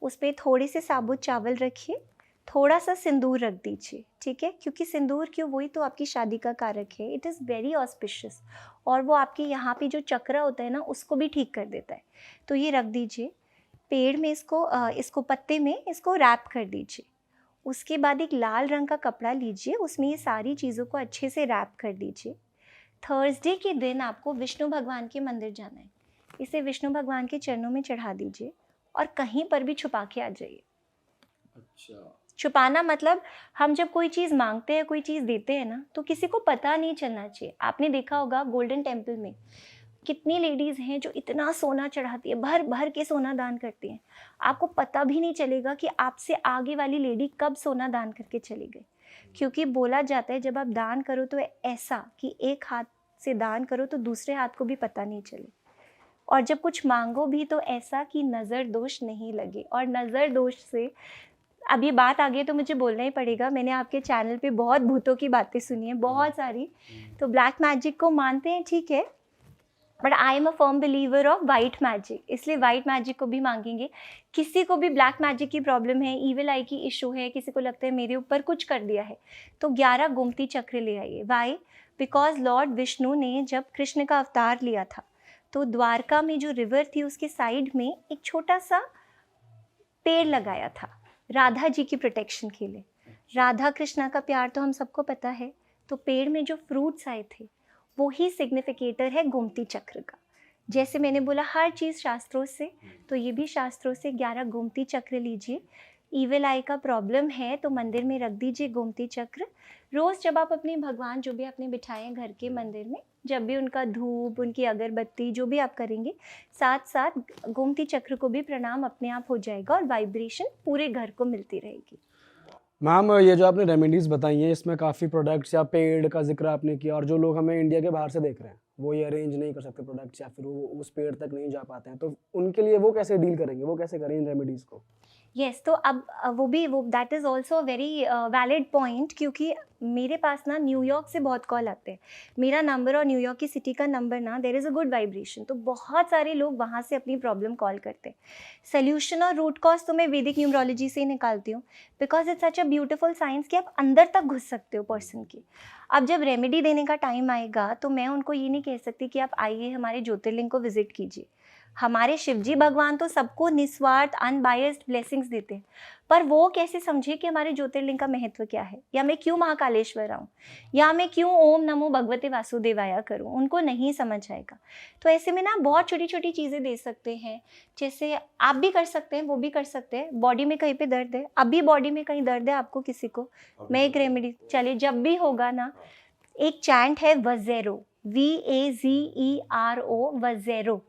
उस पर थोड़े से साबुत चावल रखिए, थोड़ा सा सिंदूर रख दीजिए, ठीक है, क्योंकि सिंदूर क्यों, वही तो आपकी शादी का कारक है। इट इज़ वेरी ऑस्पिशियस, और वो आपके यहाँ पे जो चक्र होता है ना उसको भी ठीक कर देता है। तो ये रख दीजिए पेड़ में, इसको पत्ते में इसको रैप कर दीजिए। उसके बाद एक लाल रंग का कपड़ा लीजिए, उसमें ये सारी चीज़ों को अच्छे से रैप कर दीजिए। थर्सडे के दिन आपको विष्णु भगवान के मंदिर जाना है, इसे विष्णु भगवान के चरणों में चढ़ा दीजिए और कहीं पर भी छुपा के आ जाइए। अच्छा, छुपाना मतलब हम जब कोई चीज़ मांगते हैं, कोई चीज़ देते हैं ना, तो किसी को पता नहीं चलना चाहिए। आपने देखा होगा गोल्डन टेम्पल में कितनी लेडीज़ हैं जो इतना सोना चढ़ाती है, भर भर के सोना दान करती हैं, आपको पता भी नहीं चलेगा कि आपसे आगे वाली लेडी कब सोना दान करके चली गई। क्योंकि बोला जाता है जब आप दान करो तो ऐसा कि एक हाथ से दान करो तो दूसरे हाथ को भी पता नहीं चले, और जब कुछ मांगो भी तो ऐसा कि नज़र दोष नहीं लगे। और नज़र दोष से अब ये बात आ गई तो मुझे बोलना ही पड़ेगा, मैंने आपके चैनल पे बहुत भूतों की बातें सुनी हैं, बहुत सारी। तो ब्लैक मैजिक को मानते हैं, ठीक है, but I am a firm believer of white magic, इसलिए वाइट मैजिक को भी मांगेंगे। किसी को भी ब्लैक मैजिक की प्रॉब्लम है, ईविल आई की इशू है, किसी को लगता है मेरे ऊपर कुछ कर दिया है, तो 11 गोमती चक्र ले आइए। वाई? बिकॉज लॉर्ड विष्णु ने जब कृष्ण का अवतार लिया था तो द्वारका में जो रिवर थी उसके साइड में एक छोटा सा पेड़ लगाया था राधा जी की प्रोटेक्शन के लिए। राधा कृष्णा का प्यार तो हम सबको पता है, तो पेड़ में जो फ्रूट्स आए थे वो ही सिग्निफिकेटर है गोमती चक्र का। जैसे मैंने बोला हर चीज़ शास्त्रों से, तो ये भी शास्त्रों से 11 गोमती चक्र लीजिए। ईविल आई का प्रॉब्लम है तो मंदिर में रख दीजिए गोमती चक्र। रोज़ जब आप अपने भगवान जो भी आपने बिठाए हैं घर के मंदिर में, जब भी उनका धूप, उनकी अगरबत्ती जो भी आप करेंगे, साथ साथ गोमती चक्र को भी प्रणाम अपने आप हो जाएगा और वाइब्रेशन पूरे घर को मिलती रहेगी। मैम ये जो आपने रेमेडीज़ बताई हैं इसमें काफ़ी प्रोडक्ट्स या पेड़ का जिक्र आपने किया, और जो लोग हमें इंडिया के बाहर से देख रहे हैं वो ये अरेंज नहीं कर सकते प्रोडक्ट्स, या फिर वो उस पेड़ तक नहीं जा पाते हैं, तो उनके लिए वो कैसे डील करेंगे, वो कैसे करें इन रेमेडीज़ को? यस, तो अब वो that is also a very valid point, क्योंकि मेरे पास ना न्यूयॉर्क से बहुत कॉल आते हैं। मेरा नंबर और न्यूयॉर्क की सिटी का नंबर ना, there is a good vibration, तो बहुत सारे लोग वहाँ से अपनी प्रॉब्लम कॉल करते हैं। सोल्यूशन और रूट कॉज तो मैं वैदिक न्यूमरोलॉजी से ही निकालती हूँ, because it's such a beautiful science कि आप अंदर तक घुस सकते हो पर्सन की। अब जब रेमेडी देने का टाइम आएगा तो मैं उनको ये नहीं कह सकती कि आप आइए हमारे ज्योतिर्लिंग को विजिट कीजिए। हमारे शिवजी भगवान तो सबको निस्वार्थ अनबायस्ड ब्लेसिंग्स देते हैं, पर वो कैसे समझे कि हमारे ज्योतिर्लिंग का महत्व क्या है, या मैं क्यों महाकालेश्वर आऊँ, या मैं क्यों ओम नमो भगवते वासुदेवाया करूँ, उनको नहीं समझ आएगा। तो ऐसे में ना बहुत छोटी छोटी चीज़ें दे सकते हैं, जैसे आप भी कर सकते हैं, वो भी कर सकते हैं। बॉडी में कहीं पे दर्द है, अभी बॉडी में कहीं दर्द है आपको किसी को, मैं एक रेमेडी, चलिए जब भी होगा ना, एक चैंट है वज़ेरो, VAZERO, वज़ेरो।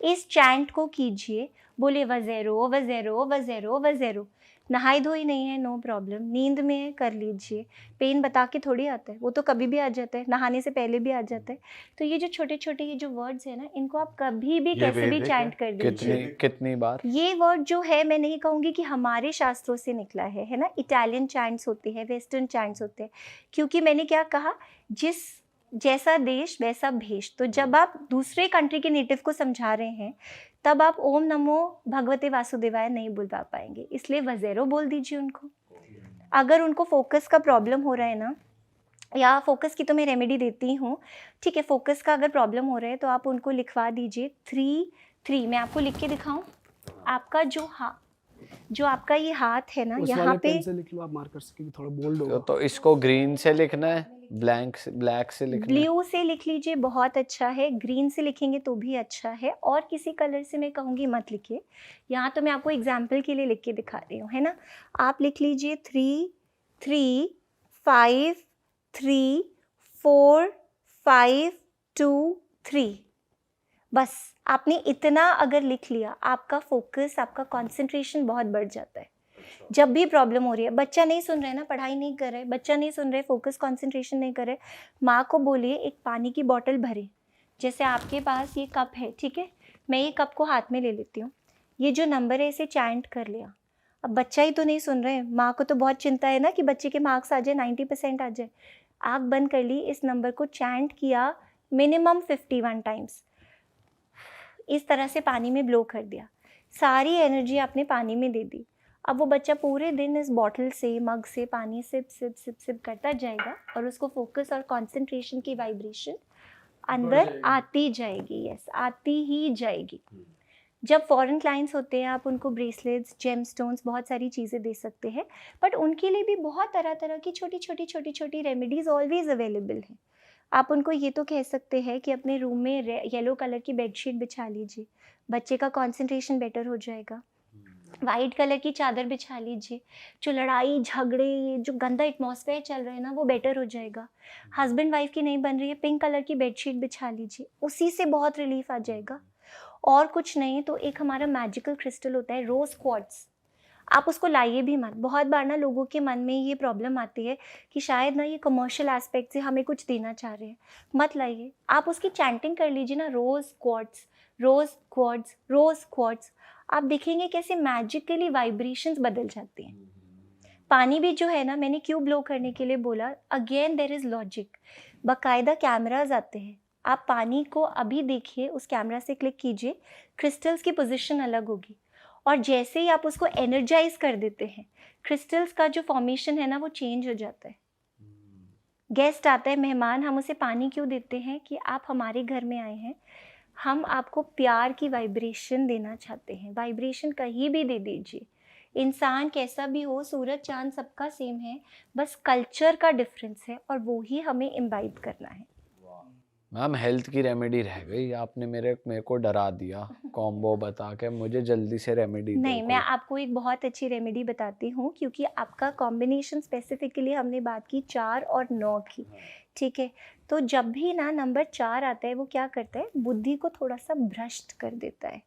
इस चैंट को कीजिए, बोले वज़ेरो वज़ेरो वज़ेरो वज़ेरो। नहाई धोई नहीं है, नो प्रॉब्लम, नींद में है कर लीजिए, पेन बता के थोड़ी आता है, वो तो कभी भी आ जाता है, नहाने से पहले भी आ जाता है। तो ये जो छोटे छोटे ये जो वर्ड्स है ना, इनको आप कभी भी कैसे भी चैंट कर दीजिए। कितनी बार? ये वर्ड जो है मैं नहीं कहूँगी कि हमारे शास्त्रों से निकला है ना, इटालियन चैंट्स होते हैं, वेस्टर्न चैंट्स होते हैं, क्योंकि मैंने क्या कहा, जिस जैसा देश वैसा भेष। तो जब आप दूसरे कंट्री के नेटिव को समझा रहे हैं तब आप ओम नमो भगवते वासुदेवाय नहीं बुलवा पाएंगे, इसलिए वज़ेरो बोल दीजिए उनको। अगर उनको फोकस का प्रॉब्लम हो रहा है ना, या फोकस की तो मैं रेमेडी देती हूँ, ठीक है, फोकस का अगर प्रॉब्लम हो रहा है तो आप उनको लिखवा दीजिए 3 मैं आपको लिख के दिखाऊं, आपका जो आपका ये हाथ है ना, उस यहाँ वाले पे पेन से लिख लो आप, मार्कर से, क्योंकि थोड़ा बोल्ड होगा। तो इसको ग्रीन से लिखना है, ब्लैक से लिखना है? ब्लू से लिख लीजिए, बहुत अच्छा है। ग्रीन से लिखेंगे तो भी अच्छा है, और किसी कलर से मैं कहूँगी मत लिखिए। यहाँ तो मैं आपको एग्जाम्पल के लिए लिख के दिखा रही हूँ, है ना। आप लिख लीजिए 3 3 5 3 4 5 2 3। बस आपने इतना अगर लिख लिया, आपका फोकस, आपका कंसंट्रेशन बहुत बढ़ जाता है। जब भी प्रॉब्लम हो रही है, बच्चा नहीं सुन रहा है ना, पढ़ाई नहीं कर रहे, बच्चा नहीं सुन रहे, फोकस कंसंट्रेशन नहीं कर रहे, माँ को बोलिए एक पानी की बोतल भरे। जैसे आपके पास ये कप है, ठीक है, मैं ये कप को हाथ में ले लेती हूँ, ये जो नंबर है इसे चैंट कर लिया। अब बच्चा ही तो नहीं सुन रहे, माँ को तो बहुत चिंता है ना कि बच्चे के मार्क्स आ जाए, 90% आ जाए। आँख बंद कर ली, इस नंबर को चैंट किया मिनिमम 51 टाइम्स, इस तरह से पानी में ब्लो कर दिया, सारी एनर्जी आपने पानी में दे दी। अब वो बच्चा पूरे दिन इस बॉटल से, मग से पानी सिप सिप सिप सिप करता जाएगा, और उसको फोकस और कंसंट्रेशन की वाइब्रेशन अंदर आती जाएगी। यस, आती ही जाएगी। जब फॉरेन क्लाइंट्स होते हैं, आप उनको ब्रेसलेट्स, जेम स्टोन्स, बहुत सारी चीज़ें दे सकते हैं, बट उनके लिए भी बहुत तरह तरह की छोटी छोटी रेमेडीज़ ऑलवेज अवेलेबल हैं। आप उनको ये तो कह सकते हैं कि अपने रूम में येलो कलर की बेडशीट बिछा लीजिए, बच्चे का कंसंट्रेशन बेटर हो जाएगा। वाइट कलर की चादर बिछा लीजिए। जो लड़ाई झगड़े, ये जो गंदा एटमॉस्फेयर चल रहा है ना, वो बेटर हो जाएगा। हस्बैंड वाइफ की नहीं बन रही है, पिंक कलर की बेडशीट बिछा लीजिए, उसी से बहुत रिलीफ आ जाएगा। और कुछ नहीं तो एक हमारा मैजिकल क्रिस्टल होता है रोज़ क्वार्ट्स, आप उसको लाइए भी मत। बहुत बार ना लोगों के मन में ये प्रॉब्लम आती है कि शायद ना ये कमर्शियल एस्पेक्ट से हमें कुछ देना चाह रहे हैं, मत लाइए। आप उसकी चैंटिंग कर लीजिए ना, rose quartz, rose quartz, rose quartz. आप देखेंगे कैसे मैजिकली वाइब्रेशंस बदल जाती हैं। पानी भी जो है ना, मैंने क्यों ब्लो करने के लिए बोला, अगेन देयर इज़ लॉजिक। बाकायदा कैमराज आते हैं, आप पानी को अभी देखिए, उस कैमरा से क्लिक कीजिए, क्रिस्टल्स की पोजीशन अलग होगी, और जैसे ही आप उसको एनर्जाइज कर देते हैं, क्रिस्टल्स का जो फॉर्मेशन है ना, वो चेंज हो जाता है। गेस्ट आता है, मेहमान, हम उसे पानी क्यों देते हैं कि आप हमारे घर में आए हैं, हम आपको प्यार की वाइब्रेशन देना चाहते हैं। वाइब्रेशन कहीं भी दे दीजिए, इंसान कैसा भी हो, सूरज चांद सबका सेम है, बस कल्चर का डिफरेंस है और वो ही हमें इम्बाइब करना है। मैम हेल्थ की रेमेडी रह गई, आपने मेरे को डरा दिया कॉम्बो बता के। मुझे जल्दी से रेमेडी दो नहीं, मैं कोई। आपको एक बहुत अच्छी रेमेडी बताती हूँ, क्योंकि आपका कॉम्बिनेशन स्पेसिफिकली हमने बात की 4 और 9 की, ठीक है। तो जब भी ना नंबर 4 आता है, वो क्या करता है, बुद्धि को थोड़ा सा भ्रष्ट कर देता है।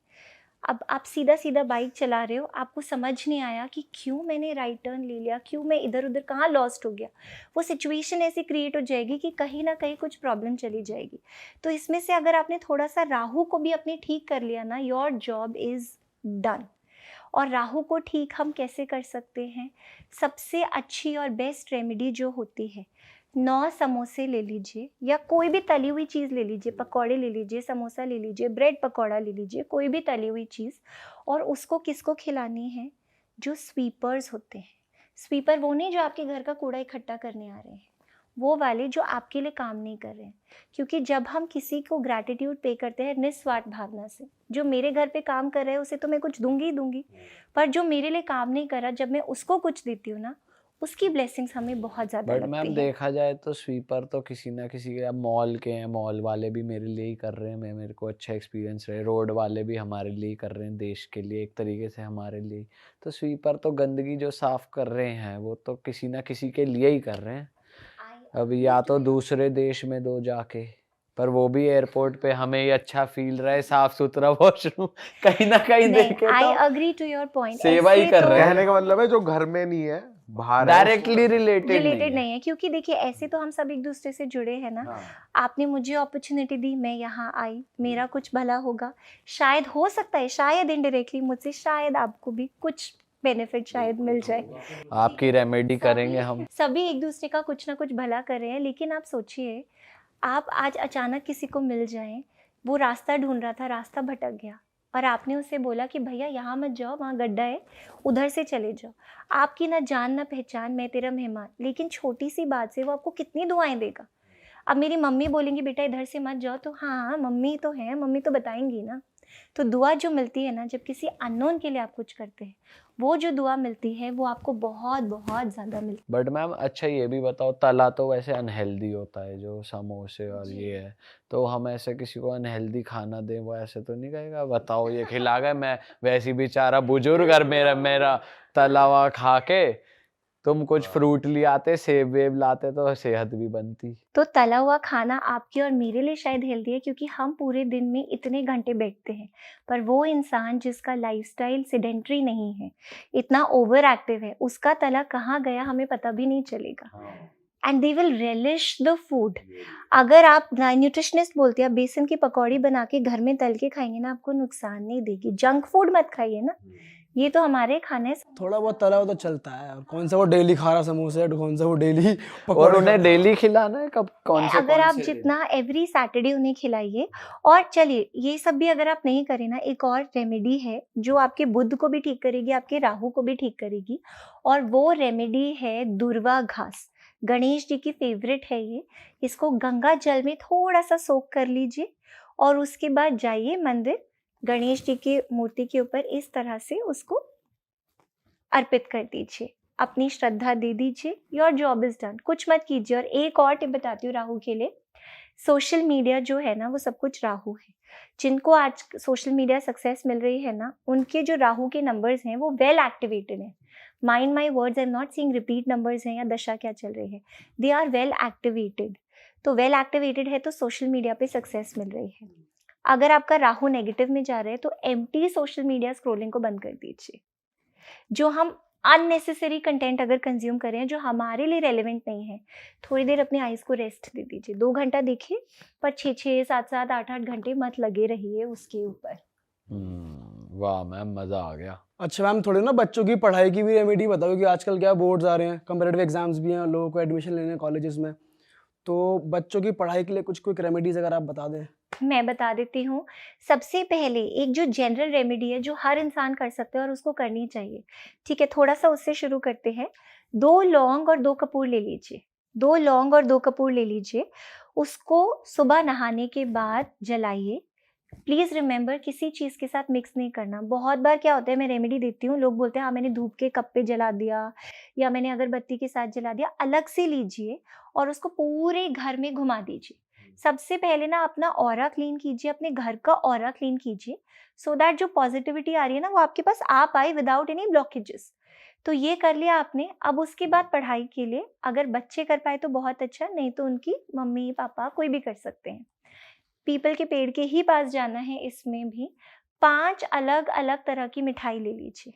अब आप सीधा सीधा बाइक चला रहे हो, आपको समझ नहीं आया कि क्यों मैंने राइट टर्न ले लिया, क्यों मैं इधर उधर कहाँ लॉस्ट हो गया। वो सिचुएशन ऐसी क्रिएट हो जाएगी कि कहीं ना कहीं कुछ प्रॉब्लम चली जाएगी। तो इसमें से अगर आपने थोड़ा सा राहु को भी अपने ठीक कर लिया ना, योर जॉब इज़ डन। और राहु को ठीक हम कैसे कर सकते हैं, सबसे अच्छी और बेस्ट रेमेडी जो होती है, 9 समोसे ले लीजिए, या कोई भी तली हुई चीज़ ले लीजिए, पकौड़े ले लीजिए, समोसा ले लीजिए, ब्रेड पकौड़ा ले लीजिए, कोई भी तली हुई चीज़, और उसको किसको खिलानी है, जो स्वीपर्स होते हैं। स्वीपर वो नहीं जो आपके घर का कूड़ा इकट्ठा करने आ रहे हैं, वो वाले जो आपके लिए काम नहीं कर रहे हैं। क्योंकि जब हम किसी को ग्रैटिट्यूड पे करते हैं निस्वार्थ भावना से, जो मेरे घर पे काम कर रहा है उसे तो मैं कुछ दूंगी ही दूंगी, पर जो मेरे लिए काम नहीं कर रहा, जब मैं उसको कुछ देती हूँ ना, उसकी ब्लेसिंग्स हमें बहुत ज़्यादा बट लगती मैम है। देखा जाए तो स्वीपर तो किसी ना किसी के, अब मॉल के हैं, मॉल वाले भी मेरे लिए ही कर रहे हैं, मेरे को अच्छा एक्सपीरियंस रहे। रोड वाले भी हमारे लिए ही कर रहे हैं, देश के लिए एक तरीके से हमारे लिए। तो स्वीपर तो गंदगी जो साफ कर रहे हैं वो तो किसी ना किसी के लिए ही कर रहे हैं। अब या तो दूसरे देश में दो जाके, पर वो भी एयरपोर्ट पे हमें ही अच्छा फील रहे, साफ सुथरा वॉशरूम कहीं ना कहीं नहीं, देखे आई तो अग्री टू योर पॉइंट। सेवा ही कर रहे हैं। कहने का मतलब है जो घर में नहीं है, बाहर है, डायरेक्टली रिलेटेड रिलेटेड नहीं है, क्योंकि देखिए ऐसे तो हम सब एक दूसरे से जुड़े हैं ना। हाँ। आपने मुझे अपॉर्चुनिटी दी, मैं यहाँ आई, मेरा कुछ भला होगा, शायद हो सकता है, शायद इनडायरेक्टली मुझसे शायद आपको भी कुछ बेनिफिट शायद मिल जाए। आपकी रेमेडी करेंगे हम। सभी एक दूसरे का कुछ ना कुछ भला कर रहे हैं। लेकिन आप सोचिए, आप आज अचानक किसी को मिल जाएं, वो रास्ता ढूंढ रहा था, रास्ता भटक गया, और आपने उससे बोला कि भैया यहाँ मत जाओ, वहाँ गड्ढा है, उधर से चले जाओ। आपकी ना जान ना पहचान, मैं तेरा मेहमान, लेकिन छोटी सी बात से वो आपको कितनी दुआएं देगा। अब मेरी मम्मी बोलेंगी बेटा इधर से मत जाओ, तो हाँ मम्मी तो है, मम्मी तो बताएंगी ना। तो दुआ जो मिलती है ना, जब किसी अननोन के लिए आप कुछ करते हैं, वो जो दुआ मिलती है वो आपको बहुत बहुत ज़्यादा मिलती है। बट मैम अच्छा ये भी बताओ, तला तो वैसे अनहेल्दी होता है जो समोसे और ये है, तो हम ऐसे किसी को अनहेल्दी खाना दें, वो ऐसे तो नहीं कहेगा बताओ ये खिला गए, मैं वैसी बेचारा बुजुर्ग और मेरा तला हुआ खा के, तुम कुछ फ्रूट ले आते, सेब वेब लाते तो सेहत भी बनती। तो तला हुआ खाना आपके और मेरे लिए शायद हेल्दी है, क्योंकि हम पूरे दिन में इतने घंटे बैठते हैं, पर वो इंसान जिसका लाइफस्टाइल सेडेंटरी नहीं है, इतना ओवर एक्टिव है, उसका तला कहाँ गया हमें पता भी नहीं चलेगा। And they will relish the food. अगर आप न्यूट्रिशनिस्ट बोलते हैं, आप बेसन की पकौड़ी बना के घर में तल के खाएंगे ना, आपको नुकसान नहीं देगी। जंक फूड मत खाइए ना, ये तो हमारे खाने थोड़ा बहुत तला हुआ तो चलता है, और कौन सा वो डेली खा रहा समोसे, कौन सा वो डेली और पकौड़े उन्हें खाता। डेली खिलाना है कब, कौन से अगर आप जितना एवरी सैटरडे उन्हें खिलाइए। और चलिए ये सब भी अगर आप नहीं करें ना, एक और रेमेडी है जो आपके बुध को भी ठीक करेगी, आपके राहु को भी ठीक करेगी, और वो रेमेडी है दुर्वा घास। गणेश जी की फेवरेट है ये। इसको गंगा जल में थोड़ा सा सोक कर लीजिए, और उसके बाद जाइए मंदिर, गणेश जी की मूर्ति के ऊपर इस तरह से उसको अर्पित कर दीजिए, अपनी श्रद्धा दे दीजिए, योर जॉब इज डन। कुछ मत कीजिए। और एक और टिप बताती हूँ राहु के लिए, सोशल मीडिया जो है ना वो सब कुछ राहु है। जिनको आज सोशल मीडिया सक्सेस मिल रही है ना, उनके जो राहु के नंबर्स हैं वो वेल एक्टिवेटेड हैं। Mind my words, I am not seeing repeat numbers हैं या दशा क्या चल रही है, दे आर वेल एक्टिवेटेड। तो वेल एक्टिवेटेड है तो सोशल मीडिया पे सक्सेस मिल रही है। अगर आपका राहु नेगेटिव में जा रहा है तो एम्प्टी सोशल मीडिया स्क्रोलिंग को बंद कर दीजिए। जो हम अननेसेसरी कंटेंट अगर कंज्यूम करें जो हमारे लिए रेलेवेंट नहीं है, थोड़ी देर अपनी आइज को रेस्ट दे दीजिए। 2 घंटा देखिए, पर 6-6, 7-7, 8-8 घंटे मत लगे रहिए उसके ऊपर। वाह मैम, मजा आ गया। अच्छा मैम, थोड़ी ना बच्चों की पढ़ाई की भी रेमेडी बताओ कि आजकल क्या बोर्ड्स आ रहे हैं, कंपैरेटिव एग्जाम्स भी हैं, लोगों को एडमिशन लेने हैं कॉलेजेस में, तो बच्चों की पढ़ाई के लिए कुछ क्विक रेमेडीज अगर आप बता दें। मैं बता देती हूँ। सबसे पहले एक जो जनरल रेमेडी है जो हर इंसान कर सकते हैं और उसको करनी चाहिए, ठीक है, थोड़ा सा उससे शुरू करते हैं। 2 लौंग और 2 कपूर ले लीजिए। 2 लौंग और 2 कपूर ले लीजिए, उसको सुबह नहाने के बाद जलाइए। प्लीज रिमेंबर, किसी चीज के साथ मिक्स नहीं करना। बहुत बार क्या होता है, मैं रेमेडी देती हूँ, लोग बोलते हैं हाँ मैंने धूप के कप पे जला दिया या मैंने अगरबत्ती के साथ जला दिया। अलग से लीजिए और उसको पूरे घर में घुमा दीजिए। सबसे पहले ना अपना ऑरा क्लीन कीजिए, अपने घर का ऑरा क्लीन कीजिए, सो दैट जो पॉजिटिविटी आ रही है ना वो आपके पास आ पाए विदाउट एनी ब्लॉकेजेस। तो ये कर लिया आपने। अब उसके बाद पढ़ाई के लिए अगर बच्चे कर पाए तो बहुत अच्छा, नहीं तो उनकी मम्मी पापा कोई भी कर सकते हैं। पीपल के पेड़ के ही पास जाना है। इसमें भी 5 अलग अलग तरह की मिठाई ले लीजिए।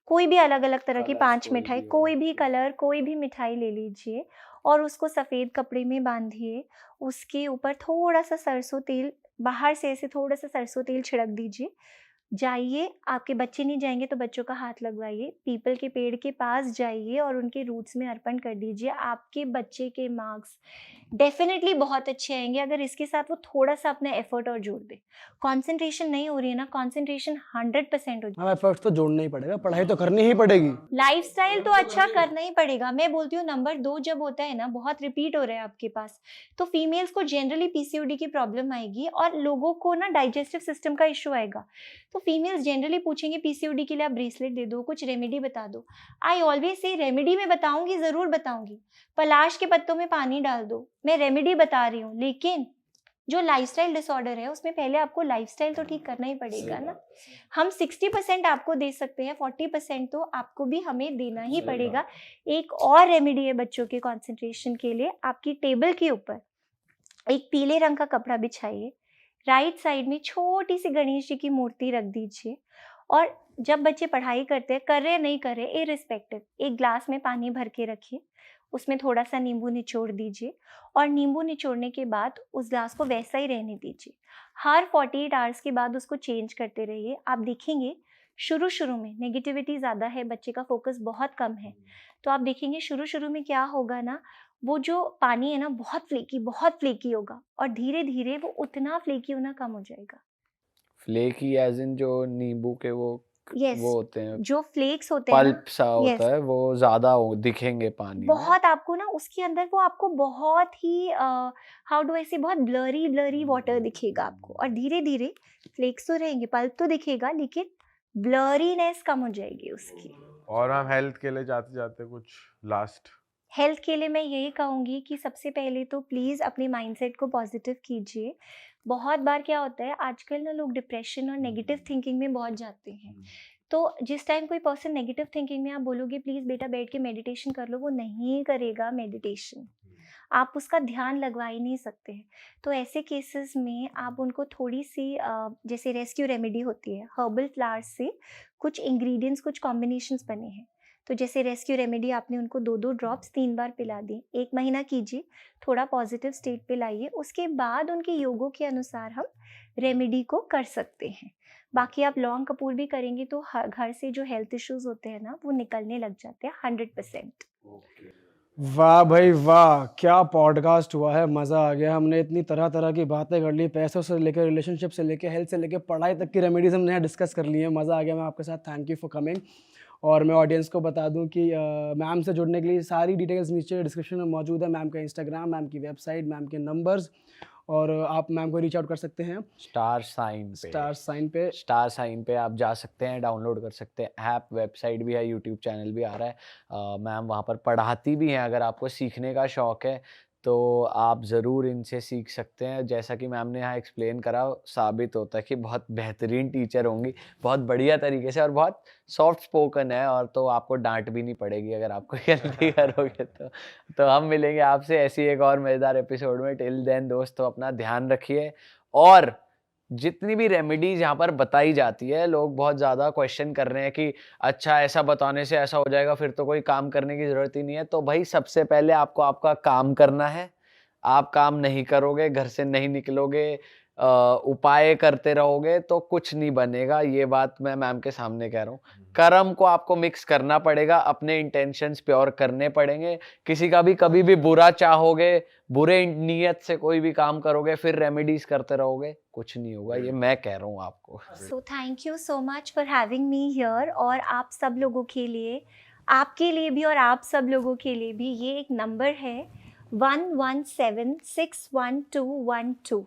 कोई भी अलग अलग तरह की 5 मिठाई, कोई भी कलर, कोई भी मिठाई ले लीजिए और उसको सफ़ेद कपड़े में बांधिए। उसके ऊपर थोड़ा सा सरसों तेल, बाहर से ऐसे थोड़ा सा सरसों तेल छिड़क दीजिए। जाइए, आपके बच्चे नहीं जाएंगे तो बच्चों का हाथ लगवाइए, पीपल के पेड़ के पास जाइए और उनके रूट्स में अर्पण कर दीजिए। आपके बच्चे के मार्क्स डेफिनेटली बहुत अच्छे आएंगे अगर इसके साथ वो थोड़ा सा अपना एफर्ट और जोड़ दे। कंसंट्रेशन नहीं हो रही है ना, कंसंट्रेशन 100% हो जाए। हाँ, एफर्ट्स तो जोड़ना ही पड़ेगा, पढ़ाई तो करनी ही पड़ेगी। लाइफस्टाइल तो अच्छा करना ही पड़ेगा। मैं बोलती हूँ नंबर 2 जब होता है ना, बहुत रिपीट हो रहा है आपके पास, तो फीमेल्स को जनरली पीसीओडी की प्रॉब्लम आएगी और लोगों को ना डाइजेस्टिव सिस्टम का इशू आएगा। तो फीमेल्स जनरली पूछेंगे पीसीओडी के लिए आप ब्रेसलेट दे दो, कुछ रेमेडी बता दो। आई ऑलवेज से रेमेडी में बताऊंगी, जरूर बताऊंगी। पलाश के पत्तों में पानी डाल दो, मैं रेमेडी बता रही हूँ, लेकिन जो लाइफस्टाइल डिसऑर्डर है उसमें पहले आपको लाइफस्टाइल तो ठीक करना ही पड़ेगा ना। हम 60% आपको दे सकते हैं, 40% तो आपको भी हमें देना ही पड़ेगा। एक और रेमेडी है बच्चों के कंसंट्रेशन के लिए। आपकी टेबल के ऊपर एक पीले रंग का कपड़ा बिछाइए, राइट साइड में छोटी सी गणेश जी की मूर्ति रख दीजिए और जब बच्चे पढ़ाई करते हैं, कर रहे नहीं कर रहे इररिस्पेक्टिव, एक ग्लास में पानी भर के रखिए, उसमें थोड़ा सा नींबू निचोड़ दीजिए और नींबू निचोड़ने के बाद उस ग्लास को वैसा ही रहने दीजिए। हर 48 आवर्स के बाद उसको चेंज करते रहिए। आप देखेंगे शुरू में नेगेटिविटी ज़्यादा है, बच्चे का फोकस बहुत कम है, तो आप देखेंगे शुरू में क्या होगा ना, वो जो पानी है ना बहुत फ्लेकी होगा और धीरे धीरे वो उतना फ्लेकी होना कम हो जाएगा। फ्लेकी एज इन जो नींबू के वो Yes, वो होते हैं, जो फ्लेक्स होते हैं ना, पल्प सा Yes, होता है, वो ज्यादा दिखेंगे पानी में। बहुत आपको ना उसके अंदर वो आपको बहुत ही हाउ डू आई से, बहुत ब्लरी वाटर दिखेगा आपको और धीरे धीरे फ्लेक्स तो रहेंगे, पल्प तो दिखेगा, लेकिन ब्लरीनेस कम हो जाएगी उसकी। और हम हेल्थ के लिए जाते जाते कुछ लास्ट। हेल्थ के लिए मैं यही कहूँगी कि सबसे पहले तो प्लीज़ अपने माइंडसेट को पॉजिटिव कीजिए। बहुत बार क्या होता है आजकल ना, लोग डिप्रेशन और नेगेटिव थिंकिंग में बहुत जाते हैं। तो जिस टाइम कोई पर्सन नेगेटिव थिंकिंग में, आप बोलोगे प्लीज़ बेटा बैठ के मेडिटेशन कर लो, वो नहीं करेगा मेडिटेशन, आप उसका ध्यान लगवा ही नहीं सकते हैं। तो ऐसे केसेस में आप उनको थोड़ी सी जैसे रेस्क्यू रेमेडी होती है, हर्बल फ्लावर्स से कुछ इंग्रेडिएंट्स, कुछ कॉम्बिनेशंस बने हैं, तो जैसे रेस्क्यू रेमेडी आपने उनको 2-2 ड्रॉप्स 3 बार पिला दी, 1 महीना कीजिए, थोड़ा पॉजिटिव स्टेट पे लाइए, उसके बाद उनके योगों के अनुसार हम रेमेडी को कर सकते हैं। बाकी आप लौंग कपूर भी करेंगे तो घर से जो हेल्थ इश्यूज होते हैं ना वो निकलने लग जाते हैं 100%। वाह भाई वाह, क्या पॉडकास्ट हुआ है, मज़ा आ गया। हमने इतनी तरह तरह की बातें कर ली, पैसों से लेकर रिलेशनशिप से लेकर हेल्थ से लेकर पढ़ाई तक की रेमेडीज हमने यहाँ डिस्कस कर ली है। मज़ा आ गया। मैं आपके साथ थैंक यू फॉर कमिंग। और मैं ऑडियंस को बता दूं कि मैम से जुड़ने के लिए सारी डिटेल्स नीचे डिस्क्रिप्शन में मौजूद है। मैम का इंस्टाग्राम, मैम की वेबसाइट, मैम के नंबर्स, और आप मैम को रीच आउट कर सकते हैं स्टार साइन पे आप जा सकते हैं, डाउनलोड कर सकते हैं ऐप, वेबसाइट भी है, यूट्यूब चैनल भी आ रहा है। मैम वहाँ पर पढ़ाती भी हैं, अगर आपको सीखने का शौक है तो आप ज़रूर इनसे सीख सकते हैं। जैसा कि मैम ने यहाँ एक्सप्लेन करा, साबित होता है कि बहुत बेहतरीन टीचर होंगी, बहुत बढ़िया तरीके से, और बहुत सॉफ्ट स्पोकन है, और तो आपको डांट भी नहीं पड़ेगी अगर आप कोई गलती करोगे तो हम मिलेंगे आपसे ऐसी एक और मज़ेदार एपिसोड में। टिल देन दोस्तों, अपना ध्यान रखिए, और जितनी भी रेमेडीज यहाँ पर बताई जाती है, लोग बहुत ज़्यादा क्वेश्चन कर रहे हैं कि अच्छा ऐसा बताने से ऐसा हो जाएगा, फिर तो कोई काम करने की ज़रूरत ही नहीं है। तो भाई सबसे पहले आपको आपका काम करना है। आप काम नहीं करोगे, घर से नहीं निकलोगे, उपाय करते रहोगे तो कुछ नहीं बनेगा। ये बात मैं मैम के सामने कह रहा हूँ। कर्म को आपको मिक्स करना पड़ेगा, अपने इंटेंशंस प्योर करने पड़ेंगे। किसी का भी कभी भी बुरा चाहोगे, बुरे नीयत से कोई भी काम करोगे, फिर रेमेडीज करते रहोगे, कुछ नहीं होगा। ये मैं कह रहा हूँ आपको। So thank you so much for having me here. और आप सब लोगों के लिए, आपके लिए भी और आप सब लोगों के लिए भी, ये एक नंबर है 11761212।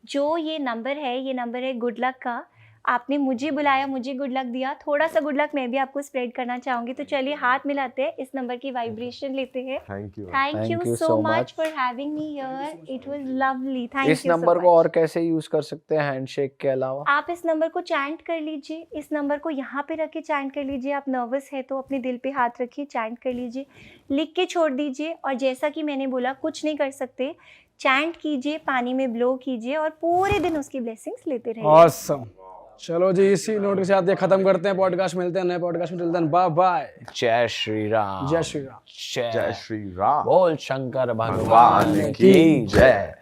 जो ये नंबर है गुड लक का। आपने मुझे बुलाया, मुझे गुड लक दिया, थोड़ा सा गुड लक मैं भी आपको स्प्रेड करना चाहूँगी। तो चलिए हाथ मिलाते हैं, इस नंबर की वाइब्रेशन लेते हैं। Thank you. Thank you so much for having me here, it was lovely. Thank you. इस नंबर को और कैसे यूज कर सकते हैं हैंडशेक के अलावा? आप इस नंबर को चैंट कर लीजिए, इस नंबर को यहाँ पे रख के चैंट कर लीजिए। आप नर्वस है तो अपने दिल पे हाथ रखिए, चैंट कर लीजिए, लिख के छोड़ दीजिए। और जैसा कि मैंने बोला, कुछ नहीं कर सकते, चैंट कीजिए, पानी में ब्लो कीजिए और पूरे दिन उसकी ब्लेसिंग्स लेते रहिए। ऑसम। चलो जी, इसी नोट के साथ ये खत्म करते हैं पॉडकास्ट। मिलते हैं नए पॉडकास्ट में। Till then bye bye. जय श्री राम। जय श्री राम। जय श्री राम। बोल शंकर भगवान भगवान की की जय।